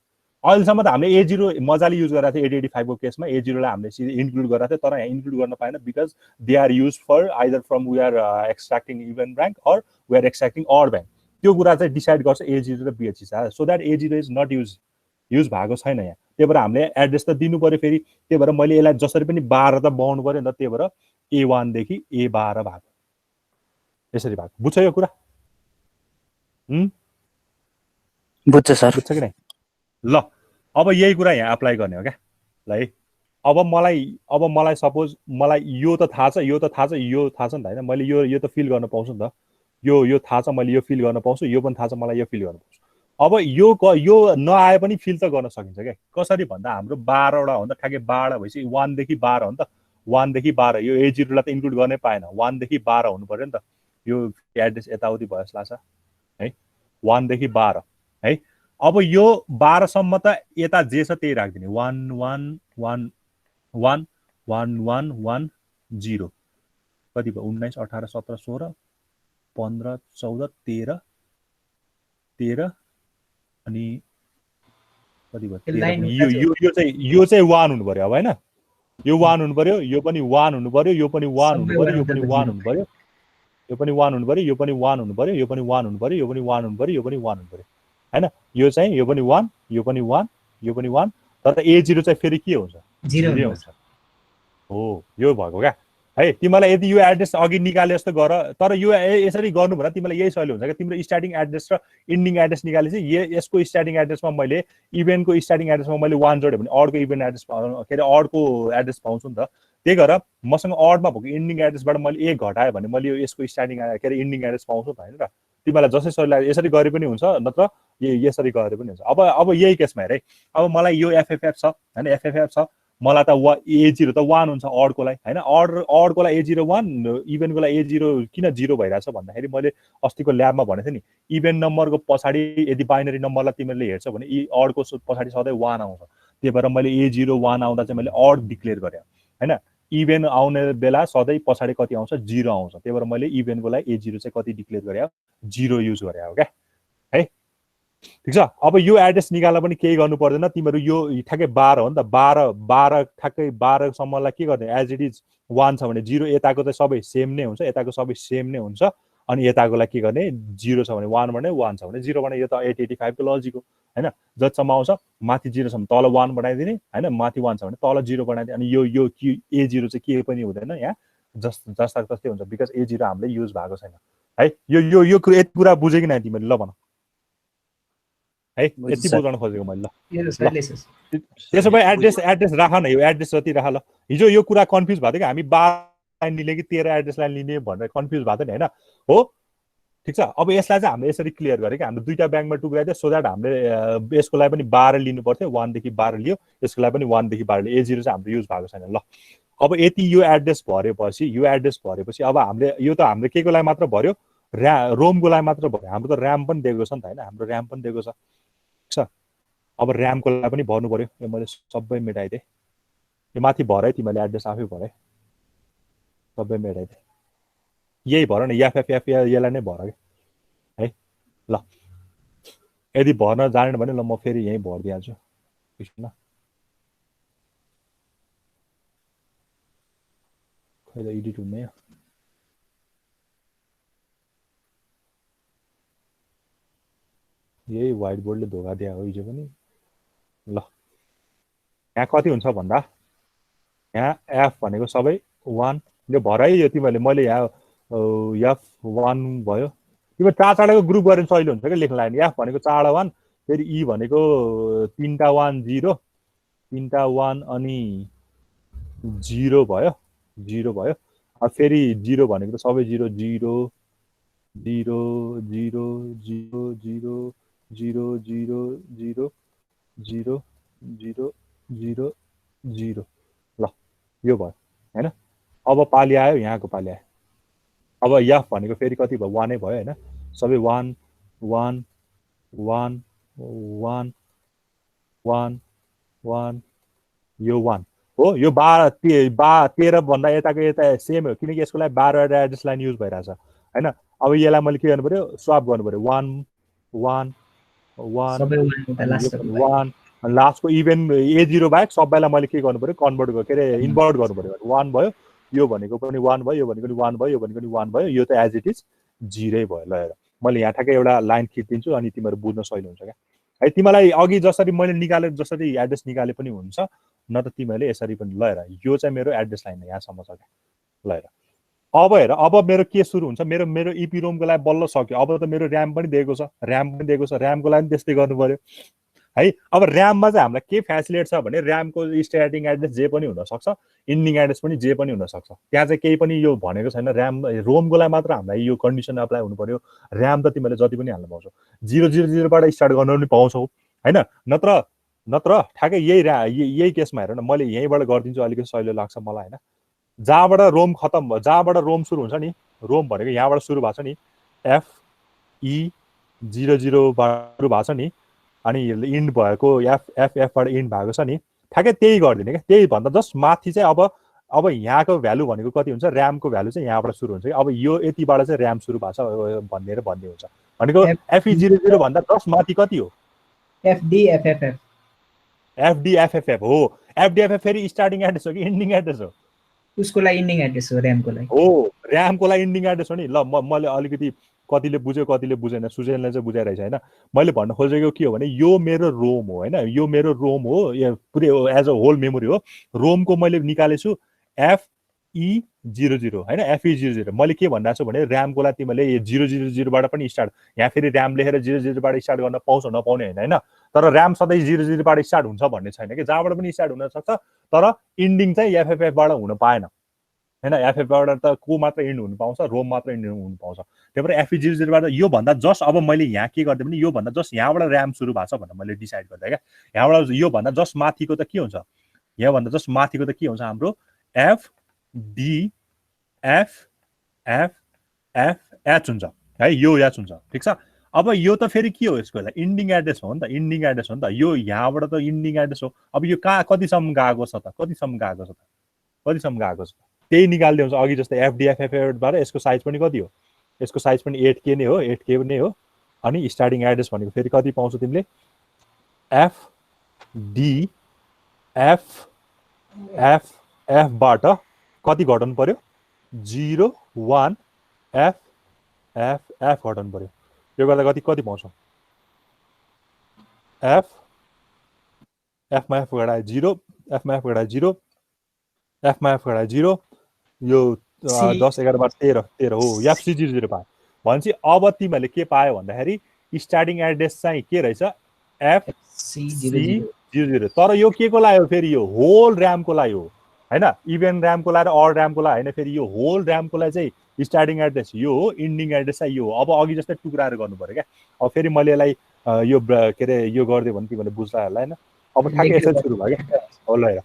अहिलेसम्म त हामीले A0 मजाले युज गरेको थियो 8085 को केसमा। A0 लाई हामीले सिधै इन्क्लुड गरेको थियो, तर यहाँ इन्क्लुड गर्न पाएन because they are use for either from we are extracting even bank or we are extracting odd bank. त्यो कुरा चाहिँ डिसाइड गर्छ A0 र BHC। So that A0 is not use भएको छैन यहाँ। त्यही भएर हामीले एड्रेस त दिनु पर्यो फेरि। त्यही भएर मैले यसलाई जसरी पनि 12 त बनाउनु पर्यो नि त। त्यही भएर A1 देखि A12 भएको, यसरी भएको। बुझ्छ यो कुरा? बुझ्छ सर, बुझ्छ कि नै? ल अब यही कुरा यहाँ अप्लाई गर्ने हो क्या। ल है, अब मलाई सपोज मलाई यो त थाहा छ, यो थाहा छ नि त होइन। मैले यो त फिल गर्न पाउँछु नि त। यो थाहा छ, मैले यो फिल गर्न पाउँछु। यो पनि थाहा छ, मलाई यो फिल गर्न पाउँछु। अब यो नआए पनि फिल त गर्न सकिन्छ क्या। कसरी भन्दा हाम्रो 12वटा हो नि त, ठ्याक्कै 12 भएपछि 1 देखि 12 हो नि त। 1 देखि 12 यो A0 लाई त इन्क्लुड गर्नै पाएन। 1 देखि 12 हुनु पर्यो नि त। यो एड्रेस यताउति भयो जस्तो लाग्छ है। 1 देखि 12 है। अब यो 12 सम्म त यता जे छ त्यही राखिदिने। 1 1 1 1 1 1 1 0 कति भयो, 19 18 17 16 15 14 13 13 अनि कति भयो, 13। यो चाहिँ 1 हुनु पर्यो अब होइन। यो 1 हुनु पर्यो, यो पनि 1 हुनु पर्यो, यो पनि 1 हुनु पर्यो, यो पनि 1 हुनु पर्यो, यो पनि 1 हुनु पर्यो, यो पनि 1 हुनु पर्यो, यो पनि 1 हुनु पर्यो, यो पनि 1 हुनु पर्यो, यो पनि 1 हुनु पर्यो हैन। यो चाहिँ यो पनि 1, यो पनि 1, यो पनि 1। तर A0 चाहिँ फेरि के हुन्छ, 0 हुन्छ हो। यो भएको क्या है। तिमीलाई यदि यो एड्रेस अघि निकाले जस्तो गर, तर यो यसरी गर्नु भने तिमीलाई यही सजिलो हुन्छ क्या। तिम्रो स्टार्टिङ एड्रेस र इन्डिङ एड्रेस निकालेपछि यसको स्टार्टिङ एड्रेसमा मैले इभेन्टको स्टार्टिङ एड्रेसमा मैले 1 जोड्यो भने अडको इभेन्ट एड्रेस के अरे अडको एड्रेस पाउँछु नि त। त्यही गरेर मसँग अडमा भएको इन्डिङ एड्रेसबाट मैले 1 घटाएँ भने मैले यसको स्टार्टिङ के अरे इन्डिङ एड्रेस पाउँछु त होइन र। तिमीलाई जसै सजिलो लाग्यो यसरी गरे पनि हुन्छ, नत्र यसरी गरे पनि हुन्छ। अब यही केसमा हेर है। अब मलाई यो FFF छ हैन, FFF छ। मलाई त A0 त 1 हुन्छ अडको लागि हैन। अडको लागि A0 1, इभेन्टको लागि A0 किन 0 भइरहेछ भन्दाखेरि मैले अस्तिको ल्याबमा भनेको थिएँ नि, इभेन्ट नम्बरको पछाडि यदि बाइनरी नम्बरलाई तिमीले हेर्छौ भने अडको पछाडि सधैँ 1 आउँछ। त्यही भएर मैले A0 1 आउँदा चाहिँ मैले अड डिक्लेयर गरेँ हैन। इभेन्ट आउने बेला सधैँ पछाडि कति आउँछ, 0 आउँछ। त्यही भएर मैले इभेन्टको लागि A0 चाहिँ कति डिक्लेयर गरेँ, 0 युज गरेँ हो क्या है। ठिक छ। अब यो एड्रेस निकाल्न पनि केही गर्नु पर्दैन। तिमीहरू यो ठ्याक्कै 12 हो नि त। 12 ठ्याक्कै 12 सम्मलाई के गर्ने, एज इट इज 1 छ भने 0, यताको चाहिँ सबै सेम नै हुन्छ, यताको सबै सेम नै हुन्छ। अनि यताकोलाई के गर्ने 0 छ भने 1 भने 1 छ भने 0 भने यो त 885 को लजिक हो हैन जतिसम्म आउँछ माथि 0 सम्म तल 1 बनाइदिने हैन माथि 1 छ भने तल 0 बनाइदिने अनि यो A0 चाहिँ के पनि हुँदैन यहाँ जस्ता तस्तै हुन्छ बिकज A0 हामीले युज भएको छैन है यो यति कुरा बुझे कि न तिमीले ल भन है यति बुझाउन खोजेको मैले ल त्यसो भए एड्रेस राख न यो एड्रेस जति राख ल हिजो यो कुरा कन्फ्युज भएको थियो कि हामी 12 लाइन लिने कि 13 एड्रेस लाइन लिने भनेर कन्फ्युज भएको थियो नि हैन हो ठीक छ अब यसलाई चाहिँ हामीले यसरी क्लियर गरे कि हामीले दुईटा ब्याङ्कमा टुक्राइदियो सो द्याट हामीले यसको लागि पनि 12 लिनु पर्थ्यो 1 देखि 12 लियो यसको लागि पनि 1 देखि 12 लियो A0 चाहिँ हाम्रो युज भएको छैन ल अब यति यो एड्रेस भरेपछि अब हामीले यो त हामीले केको लागि मात्र भर्यो रोमको लागि मात्र भर्यो हाम्रो त र्याम पनि दिएको छ नि त हैन हाम्रो र्याम पनि दिएको छ अब र्यामको लागि पनि भर्नु पर्यो यो मैले सबै मेटाइदिएँ यो माथि भरे तिमीले एड्रेस आफै भरे सबै मेटाइदिएँ यही भर न एफएफएफ यसलाई नै भर है ल यदि भर्न जानेन भने ल म फेरि यही भरिदिइहाल्छु ल खै त एडिट हुने यही व्हाइट बोर्डले धोका दिए हो हिजो पनि ल यहाँ कति हुन्छ भन्दा यहाँ एफ भनेको सबै 1 यो भर है यो तिमीले मैले यहाँ F1 भयो तिम्रो चारवटाको ग्रुप गरेर सजिलो हुन्छ के लेख्न लाग्यो F भनेको 4 1 फेरि E भनेको 3टा 1 0 3टा 1 अनि 0 भयो अब फेरि 0 भनेको त सबै 0 0 0 0 0 0 0 0 0 0 0 0 0 ल यो भयो हैन अब पाली आयो यहाँको पाली आयो अब F भनेको फेरि कति भयो 1 नै भयो हैन सबै 1 1 1 1 1 1 यो 1 हो यो 13 भन्दा यताको यता सेम हो किनकि यसको लागि 12 वटा एड्रेस लाइन युज भइरहेछ हैन अब यसलाई मैले के गर्नु पर्यो स्वाप गर्नु पर्यो 1 1 1 1 लास्टको इभेन A0 बाहेक सबैलाई मैले के गर्नु पर्यो कन्भर्ट गर्नु के रे इन्भर्ट गर्नु पर्यो 1 भयो यो भनेको पनि 1 भयो यो भनेको पनि 1 भयो यो भनेको पनि 1 भयो यो त एज इट इज 0 भयो ल हेर मैले यहाँ ठ्याक्कै एउटा लाइन खिचिदिन्छु अनि तिमीहरू बुझ्न सजिलो हुन्छ क्या है तिमीलाई अघि जसरी मैले निकाले जसरी एड्रेस निकाले पनि हुन्छ न त तिमीहरूले यसरी पनि ल हेर यो चाहिँ मेरो एड्रेस लाइन यहाँसम्म छ क्या ल हेर अब मेरो के सुरु हुन्छ मेरो इपिरोमको लागि बल्ल सक्यो अब त मेरो र्याम पनि दिएको छ र्यामको लागि पनि त्यस्तै गर्नु पर्यो है अब र्याममा चाहिँ हामीलाई के फ्यासिलिटी छ भने र्यामको स्टार्टिङ एड्रेस जे पनि हुनसक्छ इन्डिङ एड्रेस पनि जे पनि हुनसक्छ त्यहाँ चाहिँ केही पनि यो भनेको छैन रोमको लागि मात्र हामीलाई यो कन्डिसन अप्लाई हुनु पर्यो र्याम त तिमीले जति पनि हाल्न पाउँछौ 000बाट स्टार्ट गर्न पनि पाउँछौ हैन नत्र ठ्याक्कै यही केसमा हेर न मैले यहीँबाट गरिदिन्छु अलिकति सजिलो लाग्छ मलाई हैन जहाँबाट रोम खतम भयो जहाँबाट रोम सुरु हुन्छ नि रोम भनेको यहाँबाट सुरु भएको छ नि FE00 बाट सुरु भएको छ नि अनि इन्ड भएको FFबाट इन्ड भएको छ नि ठ्याक्कै त्यही गरिदिने क्या त्यही भन्दा जस्ट माथि चाहिँ अब यहाँको भ्यालु भनेको कति हुन्छ र्यामको भ्यालु चाहिँ यहाँबाट सुरु हुन्छ अब यो यतिबाट चाहिँ र्याम सुरु भएको छ भनेर भन्ने हुन्छ भनेको FE00 भन्दा जस्ट माथि कति हो FDFFF हो FDFF फेरि स्टार्टिङ एड्रेस हो कि इन्डिङ एड्रेस हो उसको लागि इन्डिङ एड्रेस हो र्यामको लागि हो र्यामको लागि इन्डिङ एड्रेस हो नि ल मैले अलिकति कतिले बुझ्यो कतिले बुझेन सुजेनले चाहिँ बुझाइरहेछ हैन मैले भन्न खोजेको के हो भने यो मेरो रोम हो हैन यो मेरो रोम हो पुरै एज अ होल मेमोरी हो रोमको मैले निकालेछु FE00 हैन FE00 मैले के भनिरहेको छु भने र्यामको लागि तिमीले 000 बाट पनि स्टार्ट यहाँ फेरि र्याम लेखेर 00 बाट स्टार्ट गर्न पाउँछ नपाउने हैन तर र्याम सधैँ 00 बाट स्टार्ट हुन्छ भन्ने छैन कि जहाँबाट पनि स्टार्ट हुन सक्छ तर इन्डिङ चाहिँ FFF बाट हुन पाएन हैन FFF बाट त को मात्र इन्ड हुन पाउँछ रोम मात्र इन्ड हुन पाउँछ त्यही भएर FE00 बाट यो भन्दा जस्ट अब मैले यहाँ के गर्दै पनि यो भन्दा जस्ट यहाँबाट र्याम सुरु भएको छ भनेर मैले डिसाइड गर्दै क्या यहाँबाट यो भन्दा जस्ट माथिको त के हुन्छ यहाँ भन्दा जस्ट माथिको त के हुन्छ हाम्रो FDFFH हुन्छ है यो H हुन्छ ठीक छ अब यो त फेरि के हो यसको लागि इन्डिङ एड्रेस हो नि त इन्डिङ एड्रेस हो नि त यो यहाँबाट त इन्डिङ एड्रेस हो अब यो कतिसम्म गएको छ त कतिसम्म गएको छ त्यही निकाल्दै हुन्छ अघि जस्तै FDFFबाट यसको साइज पनि कति हो यसको साइज पनि 8K नै हो 8K नै हो अनि स्टार्टिङ एड्रेस भनेको फेरि कति पाउँछ तिमीले FDFFF बाट कति घटाउनु पर्यो 0 1 F एफ घटाउनु पर्यो यो गर्दा कति पाउँछ एफमा एफ घटाए 0 एफमा एफ घटाए 0 एफमा एफ घटाए 0 यो 10 11 12 13 हो एफसी 00 पायो भनेपछि अब तिमीहरूले के पायो भन्दाखेरि स्टार्टिङ एड्रेस चाहिँ के रहेछ FC00 तर यो के को लागि हो फेरि यो होल र्यामको लागि हो हैन इभेन र्यामको लागि र अड र्यामको लागि हैन फेरि यो होल र्यामको लागि चाहिँ स्टार्टिङ एड्रेस यो हो इन्डिङ एड्रेस चाहिँ यो हो अब अघि जस्तै टुक्राहरू गर्नु पर्यो क्या अब फेरि मैले यसलाई यो के अरे यो गरिदियो भने तिमीहरूले बुझ्ला होला हैन अब ठ्याक्कै यसरी सुरु भयो क्या हो ल हेर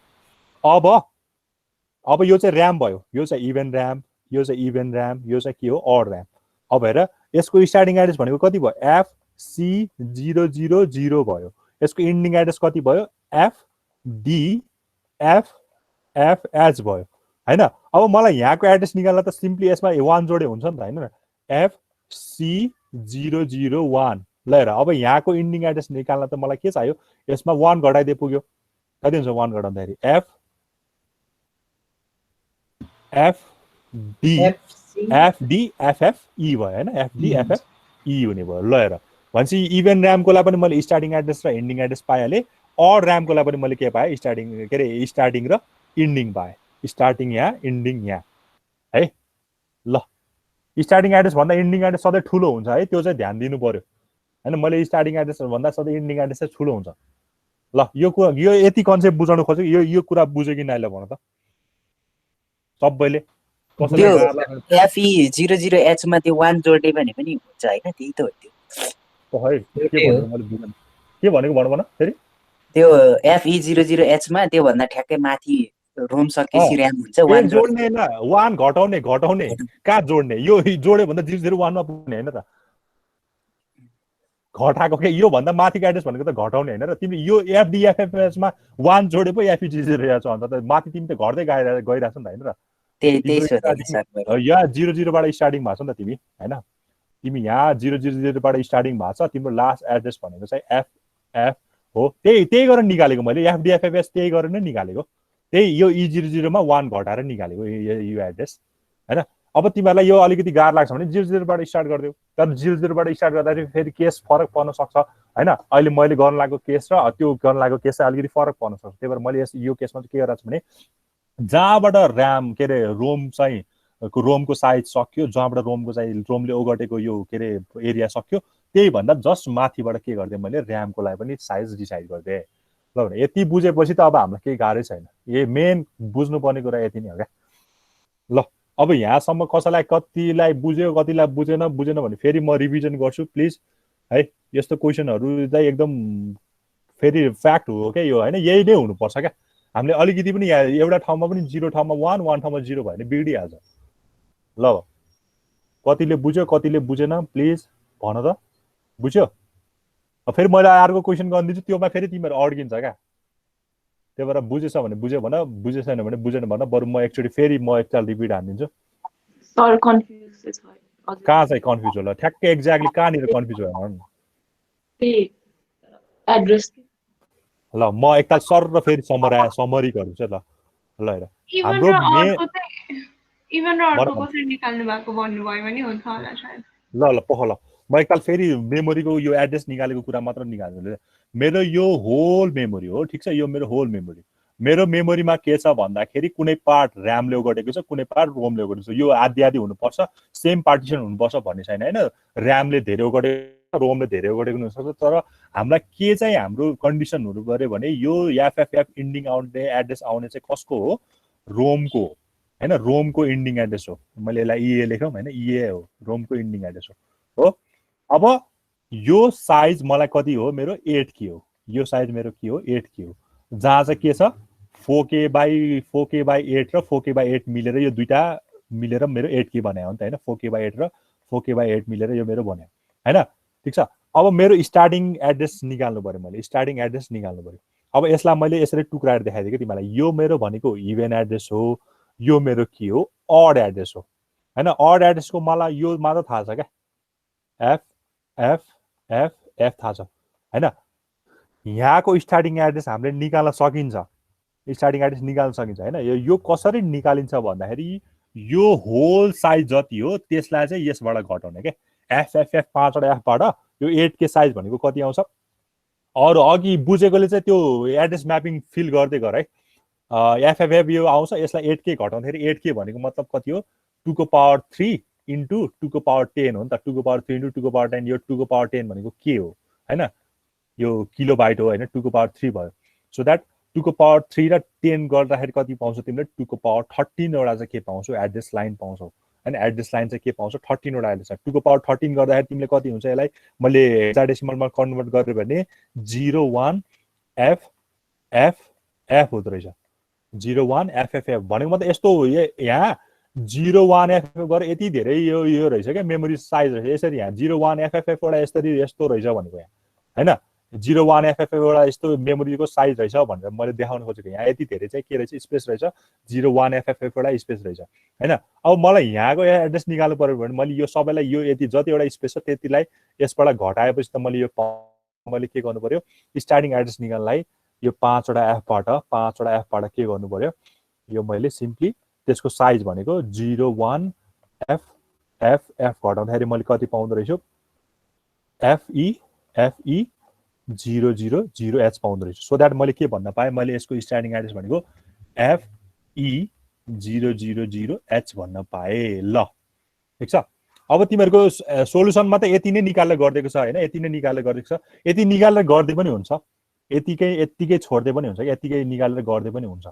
अब यो चाहिँ र्याम भयो यो चाहिँ इभेन र्याम यो चाहिँ इभेन र्याम यो चाहिँ के हो अड र्याम अब हेर यसको स्टार्टिङ एड्रेस भनेको कति भयो FC000 भयो यसको इन्डिङ एड्रेस कति भयो FDFFH भयो हैन अब मलाई यहाँको एड्रेस निकाल्न त सिम्पली यसमा 1 जोडे हुन्छ नि त हैन FC001 ल हेर अब यहाँको इन्डिङ एड्रेस निकाल्न त मलाई के चाहियो यसमा 1 घटाइदिए पुग्यो कति हुन्छ 1 घटाउँदाखेरि FDFFE भयो हैन FDFFE हुने भयो ल हेर भनेपछि इभेन र्यामको लागि पनि मैले स्टार्टिङ एड्रेस र इन्डिङ एड्रेस पाइहालेँ अड र्यामको लागि पनि मैले के पाएँ स्टार्टिङ र इन्डिङ पाएँ स्टार्टिङ यहाँ इन्डिङ यहाँ है ल स्टार्टिङ एड्रेस भन्दा इन्डिङ एड्रेस सधैँ ठुलो हुन्छ है त्यो चाहिँ ध्यान दिनु पर्यो हैन मैले स्टार्टिङ एड्रेस भन्दा सधैँ इन्डिङ एड्रेस चाहिँ ठुलो हुन्छ ल यो यति कन्सेप्ट बुझाउन खोजेको यो कुरा बुझ्यो कि नाइले भन त सबैले FE00H मा त्यो 1 जोड्ने भने पनि हुन्छ हैन त्यही त हो त्यो के भनेको भन फेरि त्यो FE00H मा त्यो भन्दा ठ्याक्कै माथि रोम सकेपछि र्याम हुन्छ 1 जोड्ने न 1 घटाउने कहाँ जोड्ने यो जोड्यो भन्दा 001 मा पुग्ने हैन त घटाएको के यो भन्दा माथिको एड्रेस भनेको त घटाउने हैन र तिमी यो FDFFS मा 1 जोडे पो FE00H अन्त त माथि तिमी त घट्दै गइराछौ नि त हैन र यहाँ 00 बाट स्टार्टिङ भएको छ नि त तिमी हैन तिमी यहाँ 000 बाट स्टार्टिङ भएको छ तिम्रो लास्ट एड्रेस भनेको चाहिँ FF हो त्यही गरेर निकालेको मैले FDFFS त्यही गरेर नै निकालेको त्यही यो E00 मा 1 घटाएर निकालेको यो एड्रेस हैन अब तिमीहरूलाई यो अलिकति गाह्रो लाग्छ भने 00 बाट स्टार्ट गर्दियौ तर 00 बाट स्टार्ट गर्दाखेरि फेरि केस फरक पर्न सक्छ हैन अहिले मैले गर्न लागेको केस र त्यो गर्न लागेको केस चाहिँ अलिकति फरक पर्न सक्छ त्यही भएर मैले यो केसमा चाहिँ के गरिरहेको छु भने जहाँबाट र्याम के अरे रोम चाहिँ रोमको साइज सक्यो जहाँबाट रोमले ओगटेको यो के अरे एरिया सक्यो त्यही भन्दा जस्ट माथिबाट के गरिदिएँ मैले र्यामको लागि पनि साइज डिसाइड गरिदिएँ ल भने यति बुझेपछि त अब हामीलाई केही गाह्रै छैन यो मेन बुझ्नुपर्ने कुरा यति नै हो क्या ल अब यहाँसम्म कसैलाई कतिलाई बुझ्यो कतिलाई बुझेन भने फेरि म रिभिजन गर्छु प्लिज है यस्तो क्वेसनहरू चाहिँ एकदम फेरि फ्याक्ट हो क्या यो होइन यही नै हुनुपर्छ क्या हामीले अलिकति पनि एउटा ठाउँमा पनि 0 ठाउँमा 1 ठाउँमा 0 भयो भने बिग्रिहाल्छ ल कतिले बुझ्यो कतिले बुझेन प्लिज भन त बुझ्यो फेरि मैले अर्को क्वेसन गरिदिन्छु त्योमा फेरि तिमीहरू अड्किन्छ क्या त्यही भएर बुझेछ भने बुझ्यो भन बुझेछ छैन भने बुझेन भन बरु म एकचोटि फेरि म एकताल रिपिट हानिदिन्छु सर कन्फ्युज कहाँ चाहिँ कन्फ्युज होला ठ्याक्कै एक्ज्याक्टली कहाँनिर कन्फ्युज भयो एड्रेस ल म एकताल सर र फेरि समरी गर्छु ल ल हेर हाम्रो इभन र अर्को कसरी निकाल्नु भएको भन्नुभयो भने हुन्छ होला सायद ल पख ल म एकताल फेरि मेमोरीको यो एड्रेस निकालेको कुरा मात्र निकाल्छु मेरो यो होल मेमोरी हो ठिक छ यो मेरो होल मेमोरी मेरो मेमोरीमा के छ भन्दाखेरि कुनै पार्ट र्यामले ओगटेको छ कुनै पार्ट रोमले ओगटेको छ यो आधी हुनुपर्छ सेम पार्टिसन हुनुपर्छ भन्ने छैन हैन र्यामले धेरै ओगटेको रोमले धेरै ओगटेको हुन सक्छ तर हामीलाई के चाहिँ हाम्रो कन्डिसन हुनु पर्यो भने यो एफएफएफ इन्डिङ आउने एड्रेस आउने चाहिँ कसको हो रोमको हैन रोमको इन्डिङ एड्रेस हो मैले यसलाई ईए लेखौँ हैन ईए हो रोमको इन्डिङ एड्रेस हो अब यो साइज मलाई कति हो मेरो 8K हो यो साइज मेरो के हो 8K हो जहाँ चाहिँ के छ 4K/8 र 4K/8 मिलेर यो दुईटा मिलेर मेरो 8K बनायो नि त हैन 4K/8 र 4K/8 मिलेर यो मेरो बन्यो हैन ठीक छ अब मेरो स्टार्टिङ एड्रेस निकाल्नु पर्यो मैले स्टार्टिङ एड्रेस निकाल्नु पर्यो अब यसलाई मैले यसरी टुक्राएर देखाइदिएँ कि तिमीलाई यो मेरो भनेको इभेन एड्रेस हो यो मेरो के हो अड एड्रेस हो हैन अड एड्रेसको मलाई यो मात्र थाहा छ क्या एफ एफ एफ एफ थाहा छ हैन यहाँको स्टार्टिङ एड्रेस हामीले निकाल्न सकिन्छ स्टार्टिङ एड्रेस निकाल्न सकिन्छ हैन यो कसरी निकालिन्छ भन्दाखेरि यो होल साइज जति हो त्यसलाई चाहिँ यसबाट घटाउने के एफएफएफ 5 वटा एफबाट यो 8K साइज भनेको कति आउँछ अरु अघि बुझेकोले चाहिँ त्यो एड्रेस म्यापिङ फिल गर्दै गर है एफएफएफ यो आउँछ यसलाई 8K घटाउँदाखेरि 8K भनेको मतलब कति हो 2 को पावर 3 इन्टु 2 को पावर 10 हो नि त 2 को पावर 3 इन्टु 2 को पावर 10 यो 2 को पावर 10 भनेको के हो हैन यो किलोबाइट हो हैन 2 को पावर 3 भयो सो दैट 2 को पावर 3 र 10 गर्दाखेरि कति पाउँछौ तिमीले 2 को पावर 13 वटा चाहिँ के पाउँछौ एड्रेस लाइन पाउँछौ हैन एड्रेस लाइन चाहिँ के पाउँछौ 13 वटा एड्रेस 2 को पावर 13 गर्दाखेरि तिमीले कति हुन्छ यसलाई मैले हेक्साडेसिमलमा कन्भर्ट गर्यो भने 01 एफ एफ एफ हुँदो रहेछ 01 एफएफएफ भनेको मतलब यस्तो यहाँ 01 एफएफएफ गरेर यति धेरै यो रहेछ क्या मेमोरी साइज रहेछ यसरी यहाँ 01 एफएफएफ वटा यसरी यस्तो रहेछ भनेको यहाँ हैन 01 एफएफएफ वटा यस्तो मेमोरीको साइज रहेछ भनेर मैले देखाउन खोजेको यहाँ यति धेरै चाहिँ के रहेछ स्पेस रहेछ 01 एफएफएफ वटा स्पेस रहेछ हैन अब मलाई यहाँको एड्रेस निकाल्नु पर्यो भने मैले यो सबैलाई यो यति जतिवटा स्पेस छ त्यतिलाई यसबाट घटाएपछि त मैले के गर्नु पर्यो स्टार्टिङ एड्रेस निकाल्नलाई यो 5 वटा एफबाट के गर्नु पर्यो यो मैले सिम्पली त्यसको साइज भनेको 01 एफ एफ एफ घटाउँदाखेरि मैले कति पाउँदो रहेछु FE 000H पाउँदो रहेछु सो दैट मैले के भन्न पाएँ मैले यसको स्टार्टिङ एड्रेस भनेको FE 000H भन्न पाएँ ल ठीक छ अब तिमीहरुको सोलुसनमा त यति नै निकालेर गर्दिएको छ हैन यति नै निकालेर गर्दिएको छ यति निकालेर गर्दै पनि हुन्छ यतिकै छोड्दै पनि हुन्छ यतिकै निकालेर गर्दै पनि हुन्छ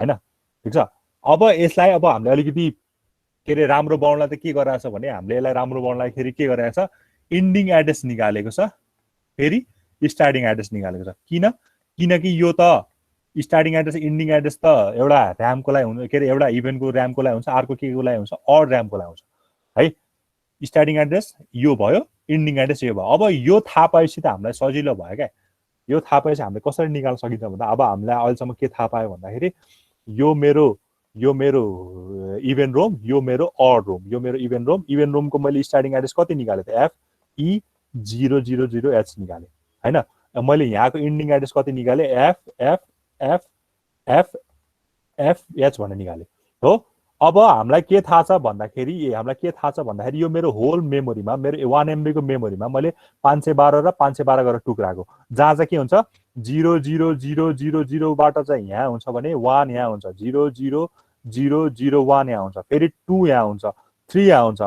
हैन ठीक छ अब यसलाई अब हामीले अलिकति के रे राम्रो बनाउनलाई त के गराएको छ भने हामीले यसलाई राम्रो बनाउनलाई फेरि के गराएको छ इन्डिङ एड्रेस निकालेको छ फेरि स्टार्टिङ एड्रेस निकालेको छ किनकि यो त स्टार्टिङ एड्रेस इन्डिङ एड्रेस त एउटा र्यामको लागि हुन्छ के रे एउटा इभेन्टको र्यामको लागि हुन्छ अर्को के को लागि हुन्छ अड र्यामको लागि हुन्छ है स्टार्टिङ एड्रेस यो भयो इन्डिङ एड्रेस यो भयो अब यो थाहा पाएपछि त हामीलाई सजिलो भयो क्या यो थाहा पाएपछि हामीले कसरी निकाल्न सकिन्छ भन्दा अब हामीलाई अहिलेसम्म के थाहा पायो भन्दाखेरि यो मेरो इभेन्ट रोम यो मेरो अड रोम यो मेरो इभेन्ट रोमको मैले स्टार्टिङ एड्रेस कति निकाले त FE 000H निकाले हैन मैले यहाँको इन्डिङ एड्रेस कति निकाले FFFFH भनेर निकाले हो अब हामीलाई के थाहा छ भन्दाखेरि यो मेरो होल मेमोरीमा मेरो 1 MB को मेमोरीमा मैले 512 र 512 गरेर टुक्राको जहाँ चाहिँ के हुन्छ 00000 बाट चाहिँ यहाँ हुन्छ भने 1 यहाँ हुन्छ 00001 यहाँ हुन्छ फेरि 2 यहाँ हुन्छ 3 यहाँ हुन्छ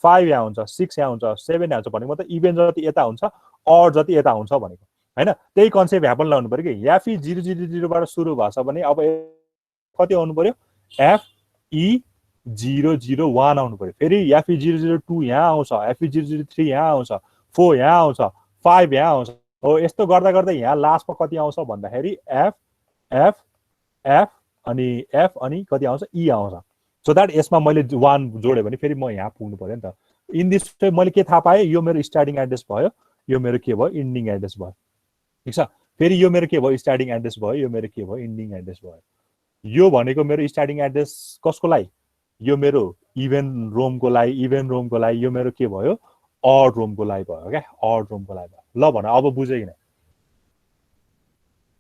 5 यहाँ हुन्छ 6 यहाँ हुन्छ 7 यहाँ हुन्छ भनेको मतलब इभेन्ट जति यता हुन्छ अड जति यता हुन्छ भनेको हैन त्यही कन्सेप्ट यहाँ पनि लाउनु पर्यो कि FE 000 बाट सुरु भएछ भने अब कति आउनु पर्यो FE 001 आउनु पर्यो फेरि FE 002 यहाँ आउँछ FE 003 यहाँ आउँछ 4 यहाँ आउँछ 5 यहाँ आउँछ हो यस्तो गर्दा गर्दै यहाँ लास्टमा कति आउँछ भन्दाखेरि F अनि कति आउँछ E आउँछ सो दैट यसमा मैले 1 जोड्यो भने फेरि म यहाँ पुग्नु पर्यो नि त इन दिस मैले के थाहा पाएँ यो मेरो स्टार्टिङ एड्रेस भयो यो मेरो के भयो इन्डिङ एड्रेस भयो ठीक छ फेरि यो मेरो के भयो स्टार्टिङ एड्रेस भयो यो मेरो के भयो इन्डिङ एड्रेस भयो यो भनेको मेरो स्टार्टिङ एड्रेस कसको लागि यो मेरो इभेन्ट रोमको लागि यो मेरो के भयो अड रोमको लागि भयो क्या अड रोमको लागि भयो ल भन अब बुझ्यो किन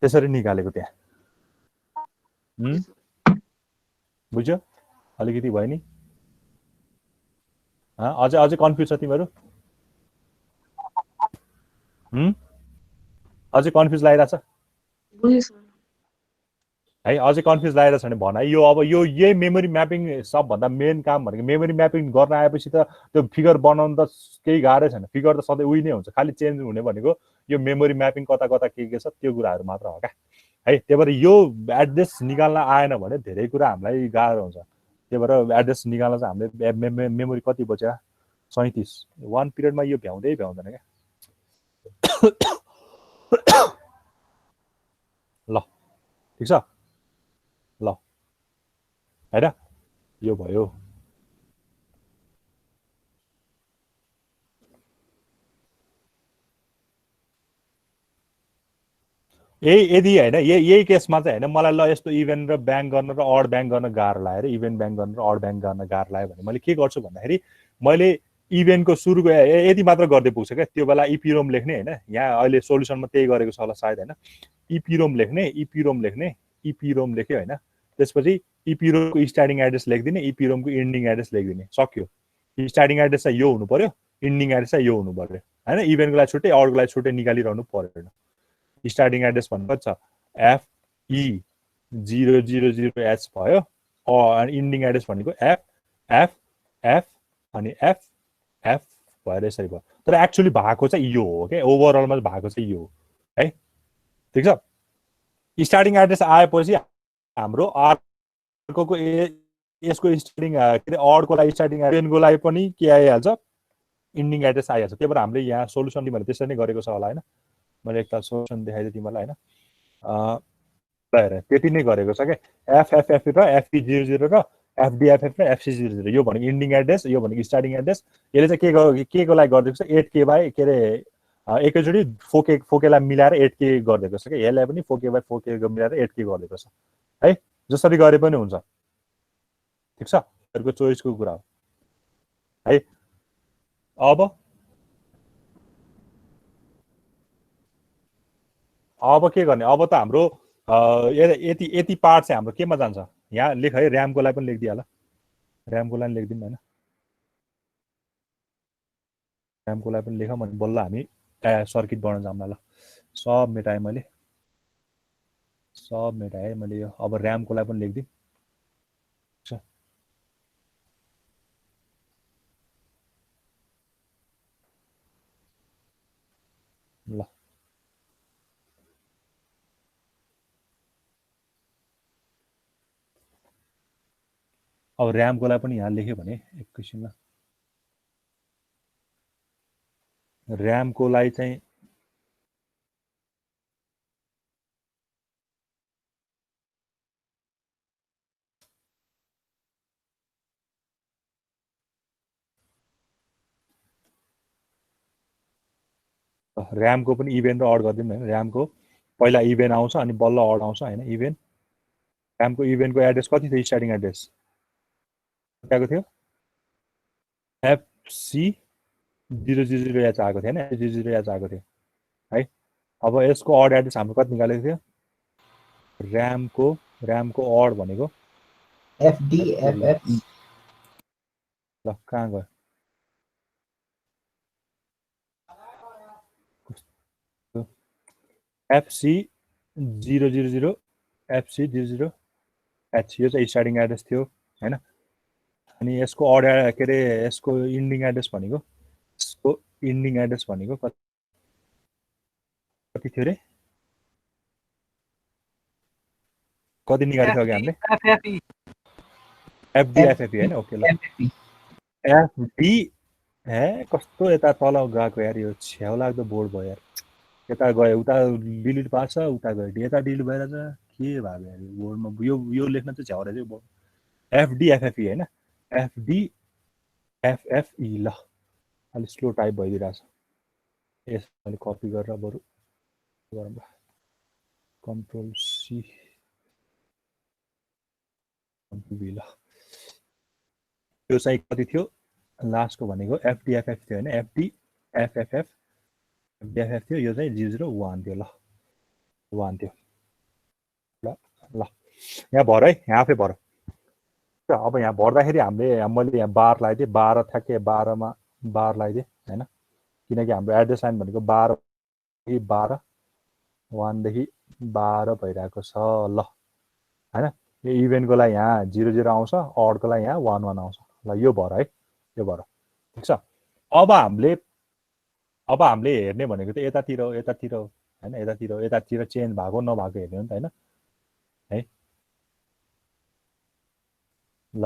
त्यसरी निकालेको त्यहाँ बुझ्यो अलिकति भयो नि अझै कन्फ्युज छ तिमीहरू अझै कन्फ्युज लागिरहेछ है अझै कन्फ्युज लागिरहेछ भने भन यो अब यो यही मेमोरी म्यापिङ सबभन्दा मेन काम भनेको मेमोरी म्यापिङ गर्न आएपछि त त्यो फिगर बनाउनु त केही गाह्रै छैन फिगर त सधैँ उही नै हुन्छ खालि चेन्ज हुने भनेको यो मेमोरी म्यापिङ कता के छ त्यो कुराहरू मात्र हो क्या है त्यही भएर यो एड्रेस निकाल्न आएन भने धेरै कुरा हामीलाई गाह्रो हुन्छ त्यही भएर एड्रेस निकाल्न चाहिँ हामीले मेमोरी कति बच्यो 37 1 पिरियडमा यो भ्याउँदैन क्या ल ठिक छ ल हैन यो भयो यदि हैन यही केसमा चाहिँ हैन मलाई ल यस्तो इभेन्ट र ब्याङ्क गर्न र अड ब्याङ्क गर्न गाह्रो लाग्यो इभेन्ट ब्याङ्क गर्न र अड ब्याङ्क गर्न गाह्रो लाग्यो भने मैले के गर्छु भन्दाखेरि मैले इभेन्टको सुरुको यति मात्र गर्दै पुग्छ क्या त्यो बेला इपिरोम लेख्ने हैन यहाँ अहिले सोलुसनमा त्यही गरेको छ होला सायद हैन इपिरोम लेख्ने इपिरोम लेख्यो हैन त्यसपछि इपिरोमको स्टार्टिङ एड्रेस लेखिदिने, इपिरोमको इन्डिङ एड्रेस लेखिदिने, सक्यो। स्टार्टिङ एड्रेस चाहिँ यो हुनु पर्यो, इन्डिङ एड्रेस चाहिँ यो हुनु पर्यो हैन। इभेन्टको लागि छुट्टै अरूको लागि छुट्टै निकालिरहनु पर्दैन। स्टार्टिङ एड्रेस भन्नु छ FE000H भयो, अनि इन्डिङ एड्रेस भनेको FFF अनि FF भएर यसरी भयो। तर एक्चुअली भएको चाहिँ यो हो के, ओभरअलमा भएको चाहिँ यो हो है, ठिक छ। स्टार्टिङ एड्रेस आएपछि हाम्रो अर्को यसको स्टार्टिङ के अरे अडको लागि स्टार्टिङ एड्रेसको लागि पनि के आइहाल्छ, इन्डिङ एड्रेस आइहाल्छ। त्यही भएर हामीले यहाँ सोल्युसन तिमीहरूले त्यसरी नै गरेको छ होला होइन। मैले एकताल सोल्युसन देखाइदिएँ तिमीलाई होइन, हेर त्यति नै गरेको छ क्या। FFF र FE00 र FDFF र FC00 यो भनेको इन्डिङ एड्रेस, यो भनेको स्टार्टिङ एड्रेस। यसले चाहिँ के को लागि गरिदिएको छ, 8K बाई के अरे एकैचोटि 4K लाई मिलाएर 8K गरिदिएको छ क्या। यसलाई पनि 4K बाई 4K मिलाएर 8K गरिदिएको छ है। जसरी गरे पनि हुन्छ, ठिक छ,हरूको चोइसको कुरा हो है। अब के गर्ने, अब त हाम्रो यति पार्ट चाहिँ हाम्रो केमा जान्छ, यहाँ लेख है, ऱ्यामको लागि पनि लेखिदिइहाल, ऱ्यामको लागि लेखिदिउँ होइन, ऱ्यामको लागि पनि लेखौँ अनि बल्ल हामी सर्किट बनाउन जाउँला। ल सब मेटाएँ मैले, सब मेटाएँ मैले यो। अब ऱ्यामको लागि पनि लेखिदिउँ। ल अब ऱ्यामको लागि पनि यहाँ लेख्यो भने एकैछिनमा, ऱ्यामको लागि चाहिँ ऱ्यामको पनि इभेन्ट र अड गरिदिउँ होइन। ऱ्यामको पहिला इभेन्ट आउँछ अनि बल्ल अड आउँछ होइन। इभेन्ट ऱ्यामको इभेन्टको एड्रेस कति थियो, स्टार्टिङ एड्रेस कतिको थियो, FC000H आएको थियो होइन, 000H आएको थियो है। अब यसको अड एड्रेस हाम्रो कति निकालेको थियो, ऱ्यामको अड भनेको FDFF। ल कहाँ गयो, FC000 FC000H यो चाहिँ स्टार्टिङ एड्रेस थियो होइन। अनि यसको अड के अरे यसको इन्डिङ एड्रेस भनेको, यसको इन्डिङ एड्रेस भनेको कति थियो रे, कति निकालेको अघि हामीले, FDFF होइन। ओके ल FD कस्तो यता तल गएको यार, यो छ्याउ लाग्दो बोर्ड भयो यार, यता गयो उता डिलिट पार्छ, उता गयो यता डिलिट भएर के भयो यार बोर्डमा, यो लेख्न चाहिँ झ्याउ रहेछ बोर्ड। FDFFE होइन, FDFFE। ल अलिक स्लो टाइप भइदिरहेछ, यस मैले कपी गरेर बरु गरौँ, कन्ट्रोल C कन्ट्रोल V। ल यो चाहिँ कति थियो लास्टको भनेको FDFF थियो होइन, FDFF थियो, यो चाहिँ 001 थियो। ल 1 थियो। ल यहाँ भर है, यहाँ आफै भर। अब यहाँ भर्दाखेरि हामीले मैले यहाँ बार लगाइदिएँ, 12 ठ्याक्कै 12मा बार लगाइदिएँ होइन, किनकि हाम्रो एड्रेस लाइन भनेको 12 1 देखि 12 भइरहेको छ। ल होइन, यो इभेन्टको लागि यहाँ 00 आउँछ, अडको लागि यहाँ 11 आउँछ। ल यो भर है, यो भर, ठिक छ। अब हामीले हेर्ने भनेको त यतातिर होइन, यतातिर चेन्ज भएको नभएको हेर्ने हो नि त होइन है। ल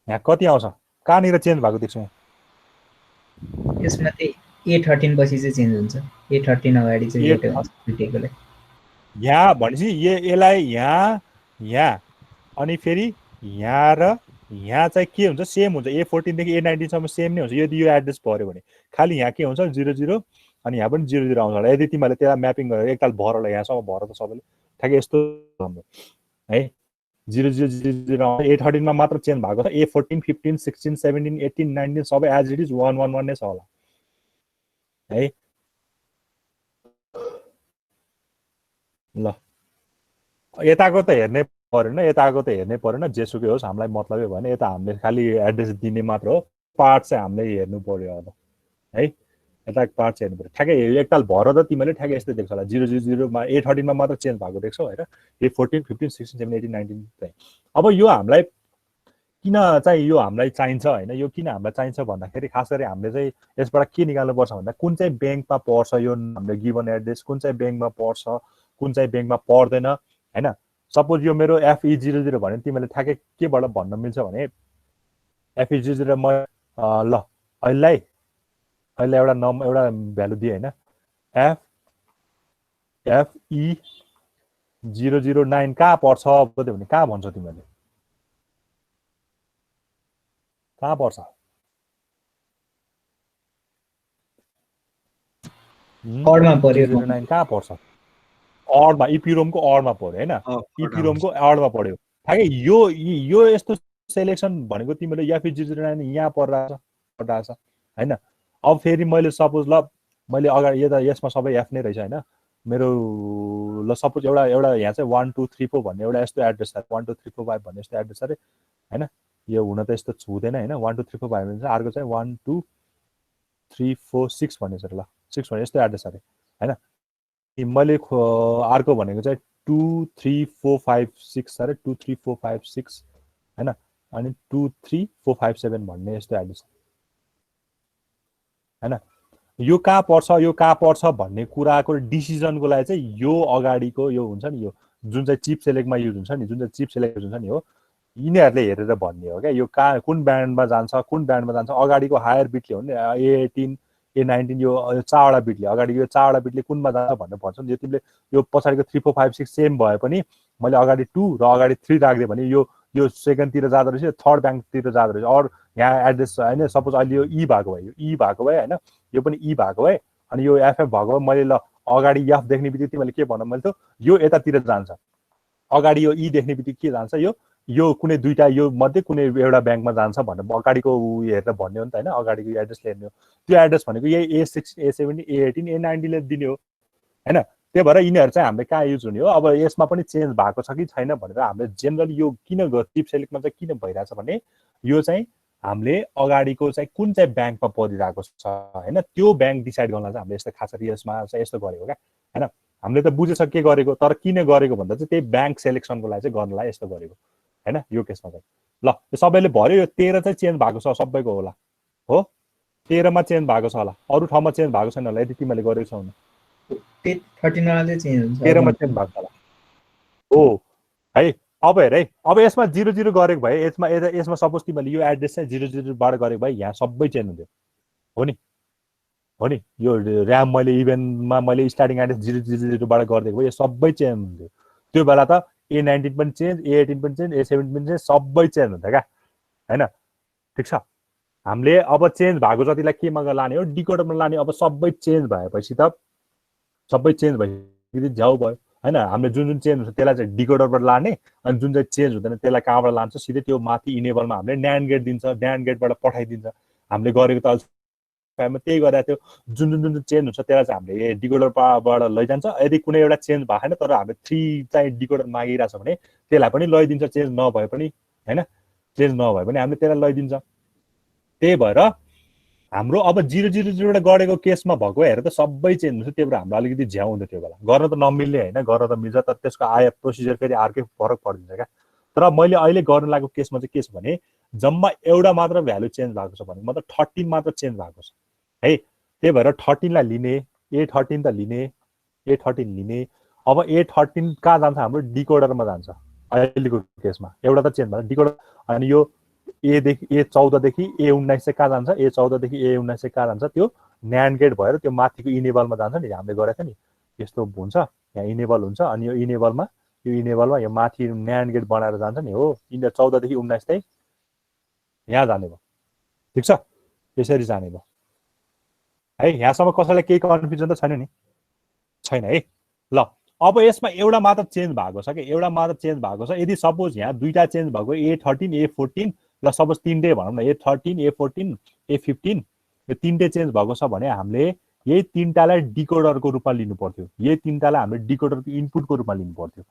यहाँ कति आउँछ, कहाँनिर चेन्ज भएको देख्छु यहाँ, यसमा चाहिँ A13 पछि चाहिँ चेन्ज हुन्छ, A13 अगाडि चाहिँ डेटा हुन्छ छुटेकोलाई। यहाँ भनेपछि यसलाई यहाँ अनि फेरि यहाँ र यहाँ चाहिँ के हुन्छ, सेम हुन्छ, A14 देखि A19 सम्म सेम नै हुन्छ। यदि यो एड्रेस भर्यो भने खालि यहाँ के हुन्छ 00 अनि यहाँ पनि 00 आउँछ होला। यदि तिमीहरूले त्यसलाई म्यापिङ गरेर एकताल भर ल, यहाँसम्म भर त सबैले ठ्याक्कै यस्तो हाम्रो है 0000 आउँछ। A13 मा मात्र चेन्ज भएको छ, A14 15 16 17 18 19 सबै एज इट इज 111 नै छ होला है। ल यताको त हेर्नै परेन, यताको त हेर्नै परेन, जेसुकै होस् हामीलाई मतलबै भएन। यता हामीले खालि एड्रेस दिने मात्र हो, पार्ट चाहिँ हामीले हेर्नु पर्यो अब है। यताको पार्ट चाहिँ हेर्नु पर्यो। ठ्याक्कै एकताल भर त तिमीले ठ्याक्कै यस्तै देख्छ होला, 000मा A13 मा मात्र चेन्ज भएको देख्छौ होइन। A14, 15, 16, 17, 18, 19 चाहिँ। अब यो हामीलाई किन चाहिँ यो हामीलाई चाहिन्छ होइन, यो किन हामीलाई चाहिन्छ भन्दाखेरि खास गरी हामीले चाहिँ यसबाट के निकाल्नुपर्छ भन्दा कुन चाहिँ ब्याङ्कमा पर्छ यो हाम्रो गिभन एड्रेस, कुन चाहिँ ब्याङ्कमा पर्छ, कुन चाहिँ ब्याङ्कमा पर्दैन होइन। सपोज यो मेरो FE00 भने तिमीले ठ्याक्कै केबाट भन्न मिल्छ भने FE00 म ल अहिले एउटा एउटा भ्यालु दिएँ होइन, FE009 कहाँ पर्छ भने कहाँ भन्छौ तिमीले, कहाँ पर्छ? अडमा पर्यो 009 कहाँ पर्छ? अडमा, इपिरोमको अडमा पर्यो होइन, इपिरोमको अडमा पर्यो। ठ्याक्कै यो यस्तो सेलेक्सन भनेको तिमीले FE009 यहाँ परिरहेछ होइन। अब फेरि मैले सपोज ल मैले अगाडि यसमा सबै एफ नै रहेछ होइन मेरो। ल सपोज एउटा यहाँ चाहिँ 1 2 3 4 भन्ने एउटा यस्तो एड्रेस छ, 1 2 3 4 5 भन्ने यस्तो एड्रेस छ अरे होइन। यो हुन त यस्तो छुँदैन होइन, 1 2 3 4 5 भने चाहिँ अर्को चाहिँ 1 2 3 4 6 भन्ने छ ल, 6 भन्ने यस्तो एड्रेस अरे होइन। मैले अर्को भनेको चाहिँ 2 3 4 5 6 अरे 2 3 4 5 6 होइन, अनि 2 3 4 5 7 भन्ने यस्तो एड्रेस होइन। यो कहाँ पर्छ भन्ने कुराको डिसिजनको लागि चाहिँ यो अगाडिको यो हुन्छ नि, यो जुन चाहिँ चिप सेलेक्टमा युज हुन्छ नि, जुन चाहिँ चिप सेलेक्ट हुन्छ नि हो, यिनीहरूले हेरेर भन्ने हो क्या यो कहाँ कुन ब्यान्डमा जान्छ। अगाडिको हायर बिटले हो नि, A18 A19 यो 4वटा बिटले, अगाडिको यो 4वटा बिटले कुनमा जान्छ भनेर भन्छ नि। यो तिमीले यो पछाडिको 3 4 5 6 सेम भए पनि मैले अगाडि 2 र अगाडि 3 राख्दिएँ भने यो सेकेन्डतिर जाँदो रहेछ, थर्ड ब्याङ्कतिर जाँदो रहेछ। अरू यहाँ एड्रेस होइन, सपोज अहिले यो E भएको भए, यो E भएको भए होइन, यो पनि E भएको भए, अनि यो FF भएको भए, मैले ल अगाडि F देख्ने बित्तिकै तिमीले के भन्नु मैले त यो यतातिर जान्छ, अगाडि यो E देख्ने बित्तिकै के जान्छ, यो कुनै दुईटा यो मध्ये कुनै एउटा ब्याङ्कमा जान्छ भनेर अगाडिको हेरेर भन्ने हो नि त होइन, अगाडिको एड्रेसले हेर्ने हो। त्यो एड्रेस भनेको यही A16 A17 A18 A19 ले दिने हो होइन। त्यही भएर यिनीहरू चाहिँ हामीले कहाँ युज हुने हो। अब यसमा पनि चेन्ज भएको छ कि छैन भनेर हामीले जेनरली यो किन चिप सेलेक्टमा चाहिँ किन भइरहेछ भने यो चाहिँ हामीले अगाडिको चाहिँ कुन चाहिँ ब्याङ्कमा परिरहेको छ होइन, त्यो ब्याङ्क डिसाइड गर्न चाहिँ हामीले यस्तो खास गरी यसमा चाहिँ यस्तो गरेको क्या होइन। हामीले त बुझेछ के गरेको, तर किन गरेको भन्दा चाहिँ त्यही ब्याङ्क सेलेक्सनको लागि चाहिँ गर्नलाई यस्तो गरेको होइन। यो केसमा चाहिँ ल यो सबैले भर्यो, यो 13 चाहिँ चेन्ज भएको छ सबैको होला हो, 13मा चेन्ज भएको छ होला, अरू ठाउँमा चेन्ज भएको छैन होला। यदि तिमीले गरेको छौ भने 13मा चेन्ज भएको छ होला हो है। अब हेर है, अब यसमा 00 गरेको भए यसमा सपोज तिमीले यो एड्रेस चाहिँ 00बाट गरेको भए यहाँ सबै चेन्ज हुन्थ्यो हो नि। यो ऱ्याम मैले इभेन्टमा मैले स्टार्टिङ एड्रेस 00बाट गरिदिएको भए यो सबै चेन्ज हुन्थ्यो। त्यो बेला त A19 पनि चेन्ज, A18 पनि चेन्ज, A17 पनि चेन्ज, सबै चेन्ज हुन्छ क्या होइन। ठिक छ, हामीले अब चेन्ज भएको जतिलाई केमा लाने हो, डिकोडरमा लाने। अब सबै चेन्ज भएपछि त सबै चेन्ज भएपछि झ्याउ भयो होइन। हामीले जुन चेन्ज हुन्छ त्यसलाई चाहिँ डिकोडरबाट लाने, अनि जुन चाहिँ चेन्ज हुँदैन त्यसलाई कहाँबाट लान्छ, सिधै त्यो माथि इनेबलमा हामीले न्यान्ड गेट दिन्छ, न्यान्ड गेटबाट पठाइदिन्छ। हामीले गरेको त त्यही गरेको थियो। जुन चेन्ज हुन्छ त्यसलाई चाहिँ हामीले डिकोडरबाट लैजान्छ। यदि कुनै एउटा चेन्ज भएको छैन तर हामीले 3 चाहिँ डिकोडर मागिरहेछ भने त्यसलाई पनि लैदिन्छ, चेन्ज नभए पनि होइन, चेन्ज नभए पनि हामीले त्यसलाई लैदिन्छ। त्यही भएर हाम्रो अब 00बाट गरेको केसमा भएको हेर त सबै चेन्ज हुन्छ। त्यही भएर हाम्रो अलिकति झ्याउ हुन्छ त्यो बेला, गर्न त नमिल्ने होइन, गर्न त मिल्छ, तर त्यसको आयो प्रोसिजर फेरि अर्कै फरक परिदिन्छ क्या। तर मैले अहिले गर्न लागेको केसमा चाहिँ के छ भने जम्मा एउटा मात्र भ्यालु चेन्ज भएको छ भने मतलब 13 मात्र चेन्ज भएको छ है। त्यही भएर 13 लाई लिने, A13 त लिने, A13 लिने। अब A13 कहाँ जान्छ, हाम्रो डिकोडरमा जान्छ अहिलेको केसमा। एउटा त चेन्ज भयो डिकोडर, अनि यो A14 देखि A19 चाहिँ कहाँ जान्छ, A14 देखि A19 चाहिँ कहाँ जान्छ, त्यो न्यान्ड गेट भएर त्यो माथिको इनेबलमा जान्छ नि, हामीले गरेको थियो नि यस्तो हुन्छ, यहाँ इनेबल हुन्छ, अनि यो इनेबलमा यो माथि न्यान्ड गेट बनाएर जान्छ नि हो। 14 देखि 19 चाहिँ यहाँ जाने भयो। ठिक छ, यसरी जाने भयो है। यहाँसम्म कसैलाई केही कन्फ्युजन त छैन नि, छैन है। ल अब यसमा एउटा मात्र चेन्ज भएको छ कि, एउटा मात्र चेन्ज भएको छ। यदि सपोज यहाँ दुईटा चेन्ज भएको A13 A14, ल सपोज 3टै भनौँ न, A13 A14 A15 यो 3टै चेन्ज भएको छ भने हामीले यही 3टालाई डिकोडरको रूपमा लिनु पर्थ्यो, यही 3टालाई हामीले डिकोडरको इनपुटको रूपमा लिनु पर्थ्यो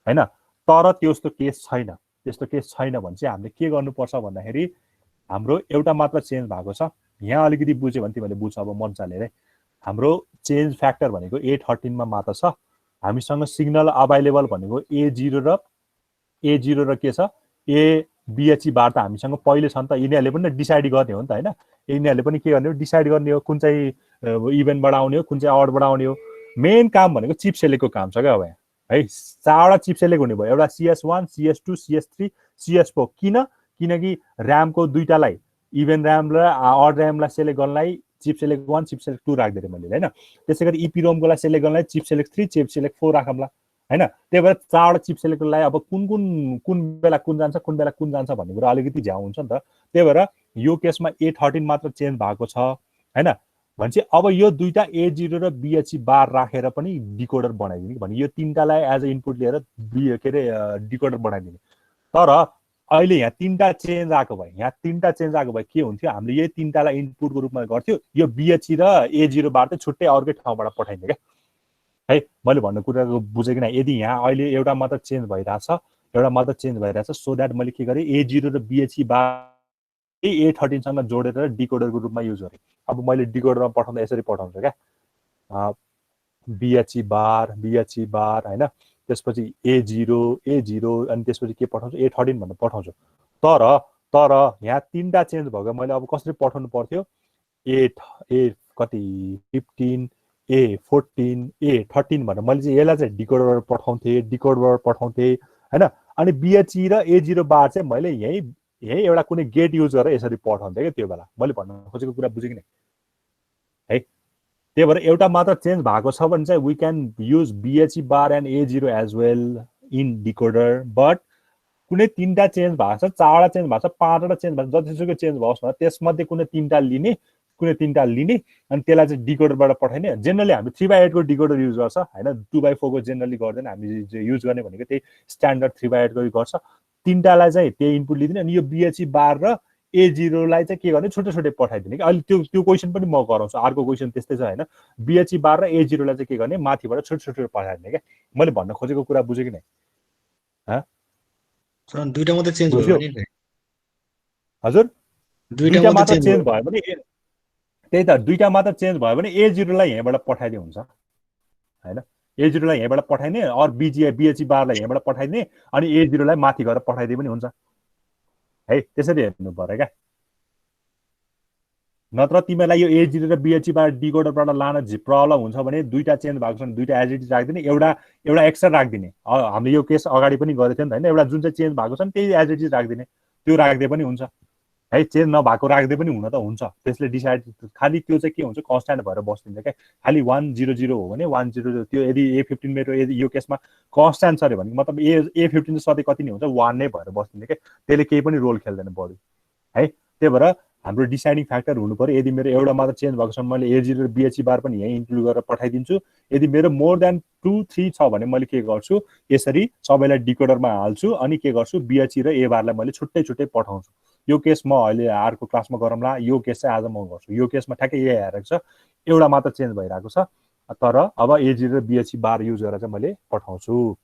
हैन। तर त्यस्तो केस छैन, त्यस्तो केस छैन भने चाहिँ हामीले के गर्नुपर्छ भन्दाखेरि हाम्रो एउटा मात्र चेन्ज भएको छ। यहाँ अलिकति बुझ्यो भने तिमीले बुझ्छ अब मजाले रे। हाम्रो चेन्ज फ्याक्टर भनेको A13 मा मात्र छ। हामीसँग सिग्नल अभाइलेबल भनेको A0 र के छ ए BHE बार त हामीसँग पहिले छ नि त। यिनीहरूले पनि डिसाइड गर्ने हो नि त हैन। यिनीहरूले पनि के गर्ने हो डिसाइड गर्ने हो कुन चाहिँ इभेन्ट बढाउने हो कुन चाहिँ अड बढाउने हो। मेन काम भनेको चिप सेलेक्टको काम छ क्या अब यहाँ है। 4वटा चिप सेलेक्ट हुने भयो, एउटा CS1 CS2 CS3 CS4। किनकि ऱ्यामको दुईटालाई इभेन ऱ्याम र अड ऱ्यामलाई सेलेक्ट गर्नलाई चिप सेलेक्ट 1 चिप सेलेक्ट 2 राख्दै मैले हैन। त्यसै गरी EPROM-कोलाई सेलेक्ट गर्नलाई चिप सेलेक्ट 3 चिप सेलेक्ट 4 राखौँला हैन। त्यही भएर 4वटा चिप सेलेक्टलाई अब कुन बेला कुन जान्छ कुन बेला कुन जान्छ भन्ने कुरा अलिकति झ्याउ हुन्छ नि त। त्यही भएर यो केसमा A13 मात्र चेन्ज भएको छ हैन। भनेपछि अब यो दुईटा A0 र BHE बार राखेर पनि डिकोडर बनाइदिने भने यो तीनटालाई एज अ इनपुट लिएर के अरे डिकोडर बनाइदिने। तर अहिले यहाँ तीनटा चेन्ज आएको भए के हुन्थ्यो, हामीले यही तीनटालाई इनपुटको रूपमा गर्थ्यो। यो BHE र A0 बार चाहिँ छुट्टै अर्कै ठाउँबाट पठाइदिने क्या है। मैले भन्ने कुराको बुझेँ कि यदि यहाँ अहिले एउटा मात्र चेन्ज भइरहेछ सो द्याट मैले के गरेँ A0 र BHE बार A13सँग जोडेर डिकोडरको रूपमा युज गरेँ। अब मैले डिकोडरमा पठाउँदा यसरी पठाउँछु क्या BHE बार हैन। त्यसपछि A0 अनि त्यसपछि के पठाउँछु A13 भनेर पठाउँछु। तर यहाँ तीनटा चेन्ज भयो। मैले अब कसरी पठाउनु पर्थ्यो कति 15 A14 A13 भनेर मैले चाहिँ यसलाई चाहिँ डिकोडरबाट पठाउँथेँ हैन। अनि BHE र A0 बार चाहिँ मैले यही एउटा कुनै गेट युज गरेर यसरी पठाउँथेँ क्या। त्यो बेला मैले भन्न खोजेको कुरा बुझेँ कि नै है। त्यही भएर एउटा मात्र चेन्ज भएको छ भने चाहिँ we can use BHE bar and A0 as well in decoder. But कुनै तीनटा चेन्ज भएको छ, 4वटा चेन्ज भएको छ, 5वटा चेन्ज भएको छ, जतिसुकै चेन्ज होस् न त्यसमध्ये कुनै तीनटा लिने अनि त्यसलाई चाहिँ डिकोडरबाट पठाइने। जेनरली हामी 3/8 को डिकोडर युज गर्छ हैन। 2/4 को जेनरली गर्दैन। हामी युज गर्ने भनेको त्यही स्ट्यान्डर्ड 3/8 को गर्छ। तीनटालाई चाहिँ त्यही इनपुट लिदिने अनि यो BHE बार र A0 लाई चाहिँ के गर्ने छुट्टै पठाइदिने कि। अहिले त्यो क्वेसन पनि म गराउँछु। अर्को क्वेसन त्यस्तै छ हैन। BHE बार र A0 लाई चाहिँ के गर्ने माथिबाट छुट्टै पठाइदिने क्या। मैले भन्न खोजेको कुरा बुझेँ कि नै दुईटा मात्रै चेन्ज भयो भने हजुर दुईटा मात्र चेन्ज भयो भने त्यही त दुईटा मात्र चेन्ज भयो भने A0 लाई यहाँबाट पठाइदिए हुन्छ हैन। A0 लाई यहाँबाट पठाइने अर BHE बारलाई यहाँबाट पठाइदिने अनि A0 लाई माथि गएर पठाइदिए पनि हुन्छ है। त्यसरी हेर्नु पर्यो क्या। नत्र तिमीलाई यो A0 र BHE बार डिकोडरबाट लान प्रब्लम हुन्छ भने दुईटा चेन्ज भएको छ भने दुईटा एज इट इज राख्दिने, एउटा एक्स्ट्रा राख्दिने। हामीले यो केस अगाडि पनि गरेको थियो नि त हैन। एउटा जुन चाहिँ चेन्ज भएको छ नि त्यही एज इट इज राख्दिने, त्यो राख्दै पनि हुन्छ है। चेन्ज नभएको राख्दै पनि हुन त हुन्छ। त्यसले डिसाइड खालि त्यो चाहिँ के हुन्छ कन्स्ट्यान्ट भएर बस्दिन्छ क्या। खालि 100 हो भने 100 त्यो यदि A15 मेरो यदि यो केसमा कन्स्ट्यान्ट छ अरे भने मतलब A15 सधैँ कति नै हुन्छ 1 नै भएर बस्दिन्छ क्या। त्यसले केही पनि रोल खेल्दैन बढी है। त्यही भएर हाम्रो डिसाइडिङ फ्याक्टर हुनु पर्यो। यदि मेरो एउटा मात्र चेन्ज भएको छ मैले A0 र BHE बार पनि यही इन्क्लुड गरेर पठाइदिन्छु। यदि मेरो मोर देन 2-3 छ भने मैले के गर्छु यसरी सबैलाई डिकोडरमा हाल्छु अनि के गर्छु BHE र A बारलाई मैले छुट्टै पठाउँछु। यो केस म अहिले अर्को क्लासमा गरौँला। यो केस चाहिँ आज म गर्छु। यो केसमा ठ्याक्कै यही हेरेको छ, एउटा मात्र चेन्ज भइरहेको छ। तर अब A0 र BHE बार युज गरेर चाहिँ मैले पठाउँछु।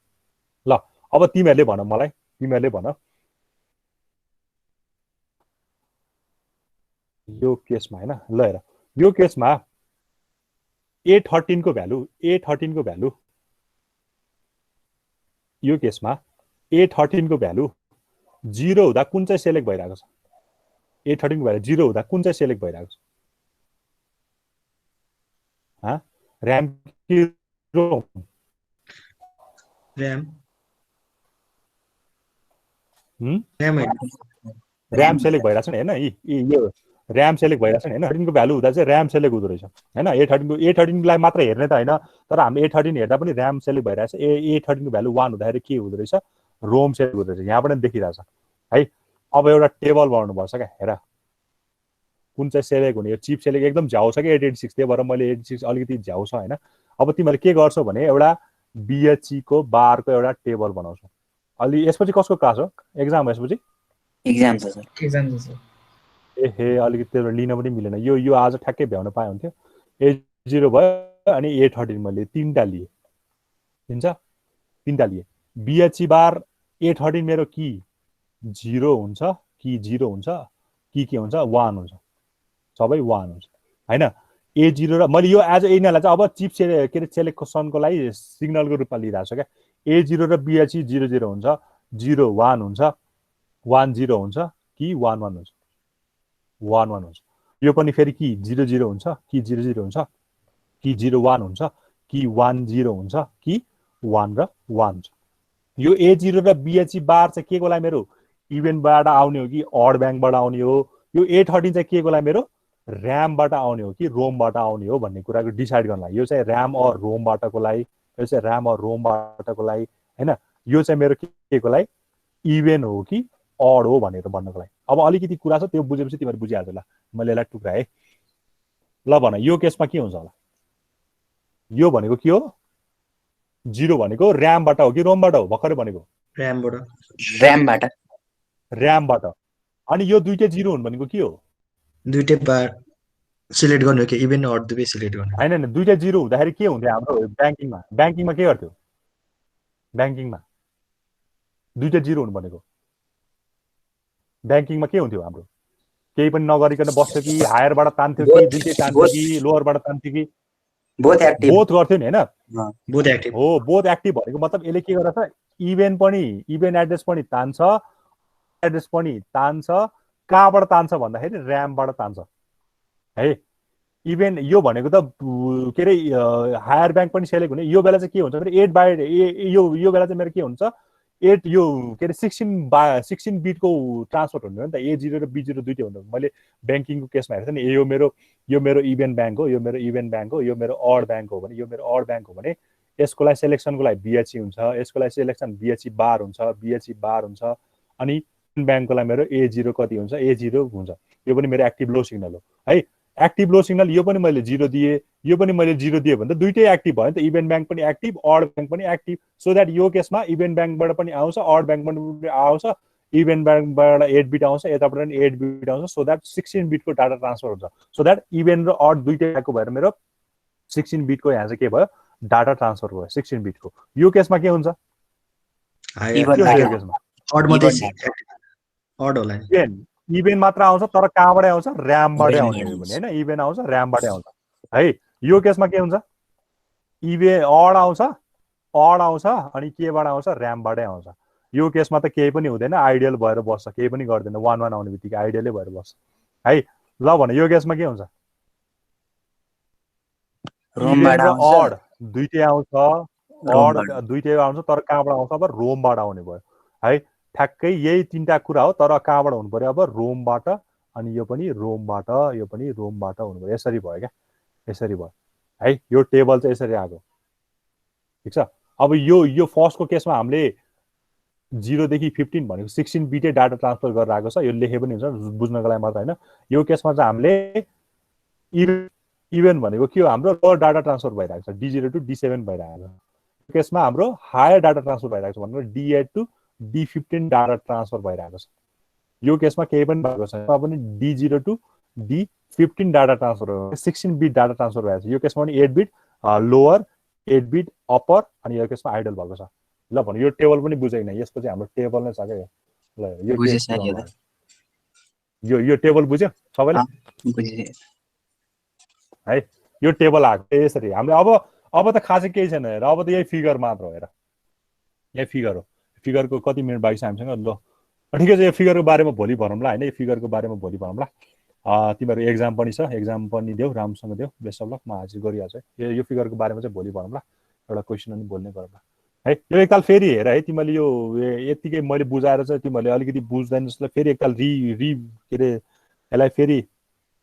ल अब तिमीहरूले भन मलाई, तिमीहरूले भन यो केसमा हैन। ल हेर यो केसमा A13 को भ्यालु यो केसमा A13 को भ्यालु 0 हुँदा कुन चाहिँ सेलेक्ट भइरहेको छ? A13 को भ्यालु 0 हुँदा कुन चाहिँ सेलेक्ट भइरहेको छ? ऱ्याम कि रोम? ऱ्याम सेलेक्ट भइरहेको छ नि हैन। यो ऱ्याम सेलेक्ट भइरहेको छ नि हैन। 13 को भ्यालु हुँदा चाहिँ ऱ्याम सेलेक्ट हुँदो रहेछ हैन। A13 लाई मात्र हेर्ने त हैन, तर हामी A13 हेर्दा पनि ऱ्याम सेलेक्ट भइरहेछ। A13 को भ्यालु 1 हुँदाखेरि के हुँदो रहेछ रोम सेलेक्ट हुँदो रहेछ। यहाँ पनि देखिरहेछ है। अब एउटा टेबल बनाउनु पर्छ क्या। हेर कुन चाहिँ सेलेक्ट हुने, यो चिप सेलेक्ट एकदम झ्याउ छ कि 86। त्यही भएर मैले 86 अलिकति झ्याउ छ हैन। अब तिमीहरूले के गर्छौ भने एउटा BHE को बारको एउटा टेबल बनाउँछौ। अलि यसपछि कसको क्लास हो एक्जाम? यसपछि एक्जाम छ सर। एक्जाम छ सर। एहे अलिकति त्यो लिन पनि मिलेन। यो आज ठ्याक्कै भ्याउन पाए हुन्थ्यो। A0 भयो अनि A13 मैले 3टा लिए। हुन्छ 3टा लिए। BHE बार A13 मेरो कि 0 हुन्छ कि 0 हुन्छ कि के हुन्छ 1 हुन्छ सबै 1 हुन्छ हैन A0 र मैले यो एज यिनीहरूलाई चाहिँ अब चिप के अरे सेलेक्सनको लागि सिग्नलको रूपमा लिइरहेको छु क्या A0 र BHE 00 हुन्छ 01 हुन्छ 10 हुन्छ कि 11 हुन्छ 11 हुन्छ यो पनि फेरि कि 00 हुन्छ कि 00 हुन्छ कि 01 हुन्छ कि 10 हुन्छ कि 1 र 1 हुन्छ यो A0 र BHE बार चाहिँ के को लागि मेरो इभेन्टबाट आउने हो कि अड ब्याङ्कबाट आउने हो यो A13 चाहिँ के को लागि मेरो ऱ्यामबाट आउने हो कि रोमबाट आउने हो भन्ने कुराको डिसाइड गर्नलाई यो चाहिँ ऱ्याम अर रोमबाटको लागि यो चाहिँ ऱ्याम अर रोमबाटको लागि हैन यो चाहिँ मेरो के को लागि इभेन हो कि अड हो भनेर भन्नको लागि अब अलिकति कुरा छ त्यो बुझेपछि तिमीहरू बुझिहाल्छौ ल मैले यसलाई टुक्राएँ ल भन यो केसमा के हुन्छ होला यो भनेको के हो 0 भनेको ऱ्यामबाट हो कि रोमबाट हो भर्खरै भनेको ऱ्यामबाट अनि यो दुईटै 0 हुन् भनेको के हो दुईटै बार सिलेक्ट गर्नु हो कि इभेन अड दुवै सिलेक्ट गर्नु हैन दुईटै 0 हुँदाखेरि के हुन्थ्यो हाम्रो ब्याङ्किङमा के गर्थ्यो ब्याङ्किङमा दुईटै 0 हुनु भनेको ब्याङ्किङमा के हुन्थ्यो हाम्रो केही पनि नगरिकन बस्थ्यो कि हायरबाट तान्थ्यो कि दुईटै तान्थ्यो कि लोअरबाट तान्थ्यो कि बोथ गर्थ्यो नि हैन बोथ एक्टिभ हो बोथ एक्टिभ भनेको मतलब यसले के गर्छ इभेन एड्रेस पनि तान्छ एड्रेस पनि तान्छ कहाँबाट तान्छ भन्दाखेरि ऱ्यामबाट तान्छ है इभेन यो भनेको त के अरे हायर ब्याङ्क पनि सेलेक्ट हुने यो बेला चाहिँ के हुन्छ भने 8 बाइ यो बेला चाहिँ मेरो के हुन्छ 8 यो के अरे 16 बिटको ट्रान्सफर हुने हो नि त A0 र B0 दुईटै हुन्छ मैले ब्याङ्किङको केसमा हेरेको थिएँ नि यो मेरो इभेन्ट ब्याङ्क हो यो मेरो इभेन्ट ब्याङ्क हो यो मेरो अड ब्याङ्क हो भने यो मेरो अड ब्याङ्क हो भने यसको लागि सेलेक्सनको लागि BHE हुन्छ यसको लागि सेलेक्सन BHE बार हुन्छ अनि ब्याङ्कको लागि मेरो A0 कति हुन्छ A0 हुन्छ यो पनि मेरो एक्टिभ लो सिग्नल हो है एक्टिभ लो सिग्नल यो पनि मैले 0 दिएँ यो पनि मैले 0 दिएँ भने त दुईटै एक्टिभ भयो नि त इभेन्ट ब्याङ्क पनि एक्टिभ अड ब्याङ्क पनि एक्टिभ सो द्याट यो केसमा इभेन्ट ब्याङ्कबाट पनि आउँछ अड ब्याङ्कबाट पनि आउँछ इभेन्ट ब्याङ्कबाट 8 बिट आउँछ यताबाट पनि 8 बिट आउँछ so that 16 Bytco data transfer हुन्छ सो द्याट इभेन्ट र अड दुईटै आएको भएर मेरो 16 बिटको यहाँ चाहिँ के भयो डाटा ट्रान्सफर भयो 16 बिटको यो केसमा के हुन्छ यो केसमा अड मात्रै अड होला इभेन मात्र आउँछ तर कहाँबाटै आउँछ ऱ्यामबाटै आउने हो भने हैन इभेन आउँछ ऱ्यामबाटै आउँछ है यो केसमा के हुन्छ इभेन अड आउँछ अनि केबाट आउँछ ऱ्यामबाटै आउँछ यो केसमा त केही पनि हुँदैन आइडियल भएर बस्छ केही पनि गर्दैन 1 आउने बित्तिकै आइडियलै भएर बस्छ है ल भने यो केसमा के हुन्छ इभेन र अड दुईटै आउँछ तर कहाँबाट आउँछ अब रोमबाट आउने भयो है ठ्याक्कै यही तीनटा कुरा हो तर कहाँबाट हुनु पर्यो अब रोमबाट अनि यो पनि रोमबाट हुनु पर्यो यसरी भयो क्या यसरी भयो है यो टेबल चाहिँ यसरी आएको ठिक छ अब यो फर्स्टको केसमा हामीले 0 देखि 15 भनेको 16 बिटै डाटा ट्रान्सफर गरेर आएको छ यो लेखे पनि हुन्छ बुझ्नको लागि मात्र हैन यो केसमा चाहिँ हामीले इभेन भनेको के हो हाम्रो लोअर डाटा ट्रान्सफर भइरहेको छ D0 टु D7 भइरहेको छ केसमा हाम्रो हायर डाटा ट्रान्सफर भइरहेको छ भनेको D8 to D15 data transfer भइरहेको छ यो केसमा केही पनि भएको छैन पनि D0 to D15 data transfer 16 bit data transfer भएको छ यो केसमा पनि 8 बिट लोअर 8 बिट अप्पर अनि यो केसमा आइडल भएको छ ल भने यो टेबल पनि बुझेन यसको चाहिँ हाम्रो टेबल नै छ क्या ल यो टेबल बुझ्यो सबैले है यो टेबल आएको यसरी हामीले अब त खासै केही छैन हेर अब त यही फिगर मात्र हो हेर यही फिगर हो फिगरको कति मिनट बाँकी छ हामीसँग ल ठिकै छ यो फिगरको बारेमा भोलि भनौँला हैन यो फिगरको बारेमा भोलि भनौँला तिमीहरू एक्जाम पनि छ एक्जाम पनि देऊ राम्रोसँग देऊ बेस्ट अफ लक म हाजिर गरिहाल्छु है यो फिगरको बारेमा चाहिँ भोलि भनौँला एउटा क्वेसन अनि बोल्ने गरौँला है यो एकताल फेरि हेर है तिमीले यो यतिकै मैले बुझाएर चाहिँ तिमीहरूले अलिकति बुझ्दैन जसलाई फेरि एकताल रि के अरे यसलाई फेरि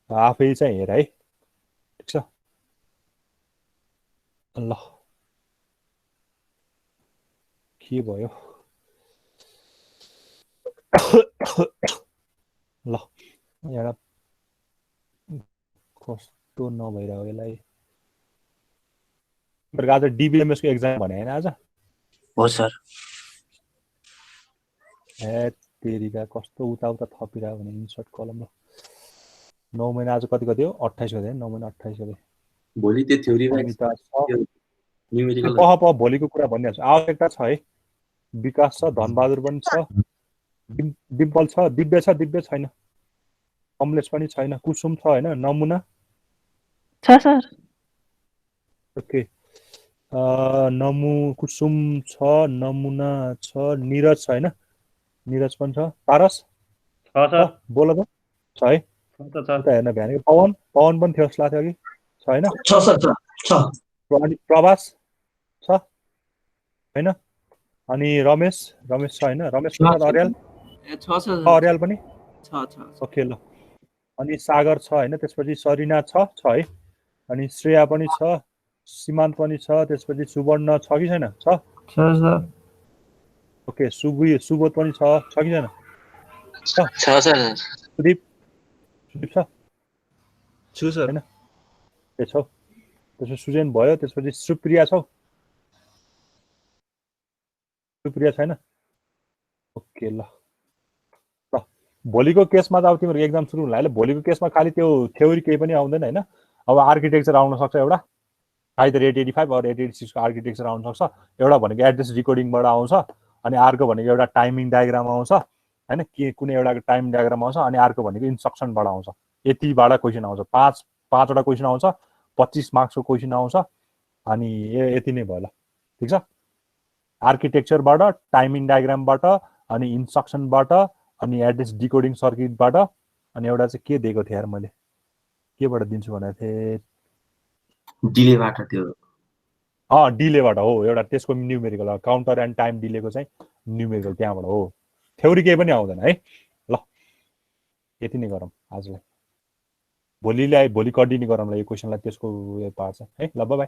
आफै चाहिँ हेर है ठिक छ ल के भयो ल एउटा कस्तो नभइरहेको यसलाई आज DBMS को एक्जाम भने हैन आज हो सर ए तेरीका कस्तो उता थपिरहेको भने इन्सर्ट कलम 9 महिना आज कति हो 28 गते 9 महिना 28 गते भोलि त्यो थ्योरी न्यूमेरिकल भोलिको कुरा भनिहाल्छु आवश्यकता छ है विकास छ, धनबहादुर पनि छ, डिम्पल छ, दिव्य छ, दिव्य छैन, कमलेश पनि छैन, कुसुम छ हैन, नमुना छ सर। ओके कुसुम छ, नमुना छ, निरज छ हैन, निरज पनि छ, पारस छ सर बोल त छ है छ उता हेर्न भ्यानेको पवन पनि थियो जस्तो लाग्थ्यो अघि छ हैन, छ सर छ अनि प्रभास छ हैन, अनि रमेश छ हैन, रमेश प्रसाद अर्याल अर्याल पनि ओके ल, अनि सागर छ हैन, त्यसपछि सरिना छ है, अनि श्रेया पनि छ, सीमान्त पनि छ, त्यसपछि सुवर्ण छ कि छैन, छ सर ओके, सुबोध पनि छ कि छैन, छ सर सुदीप छ छु सर हैन, ए छौ, त्यसपछि सुजेन भयो, त्यसपछि सुप्रिया छौ, सुप्रिया छैन, ओके ल भोलिको केसमा त अब तिम्रो एक्जाम सुरु हुन लाग्यो, भोलिको केसमा खालि त्यो थ्योरी केही पनि आउँदैन हैन, अब आर्किटेक्चर आउन सक्छ एउटा, आइदर 885 और 886 को आर्किटेक्चर आउन सक्छ, एउटा भनेको एड्रेस डिकोडिङबाट आउँछ, अनि अर्को भनेको एउटा टाइमिङ डायग्राम आउँछ हैन, के कुनै एउटा टाइम डायग्राम आउँछ, अनि अर्को भनेको इन्स्ट्रक्सनबाट आउँछ, यतिबाट क्वेशन आउँछ, पाँचवटा क्वेशन आउँछ, 25 मार्क्सको क्वेशन आउँछ, अनि यति नै भयो ल, ठीक छ, आर्किटेक्चरबाट, टाइमिङ डायग्रामबाट, अनि इन्स्ट्रक्सनबाट, अनि एड्रेस डिकोडिङ सर्किटबाट, अनि एउटा चाहिँ के दिएको थिएँ यार मैले, केबाट दिन्छु भनेको थिएँ, डिलेबाट त्यो डिलेबाट हो, एउटा त्यसको न्युमेरिकल काउन्टर एन्ड टाइम डिलेको चाहिँ न्युमेरिकल त्यहाँबाट हो, थ्योरी केही पनि आउँदैन है ल, यति नै गरौँ आजलाई, भोलि कन्टिन्यू गरौँला यो क्वेसनलाई, त्यसको उयो पार्छ है ल, बाई बाई।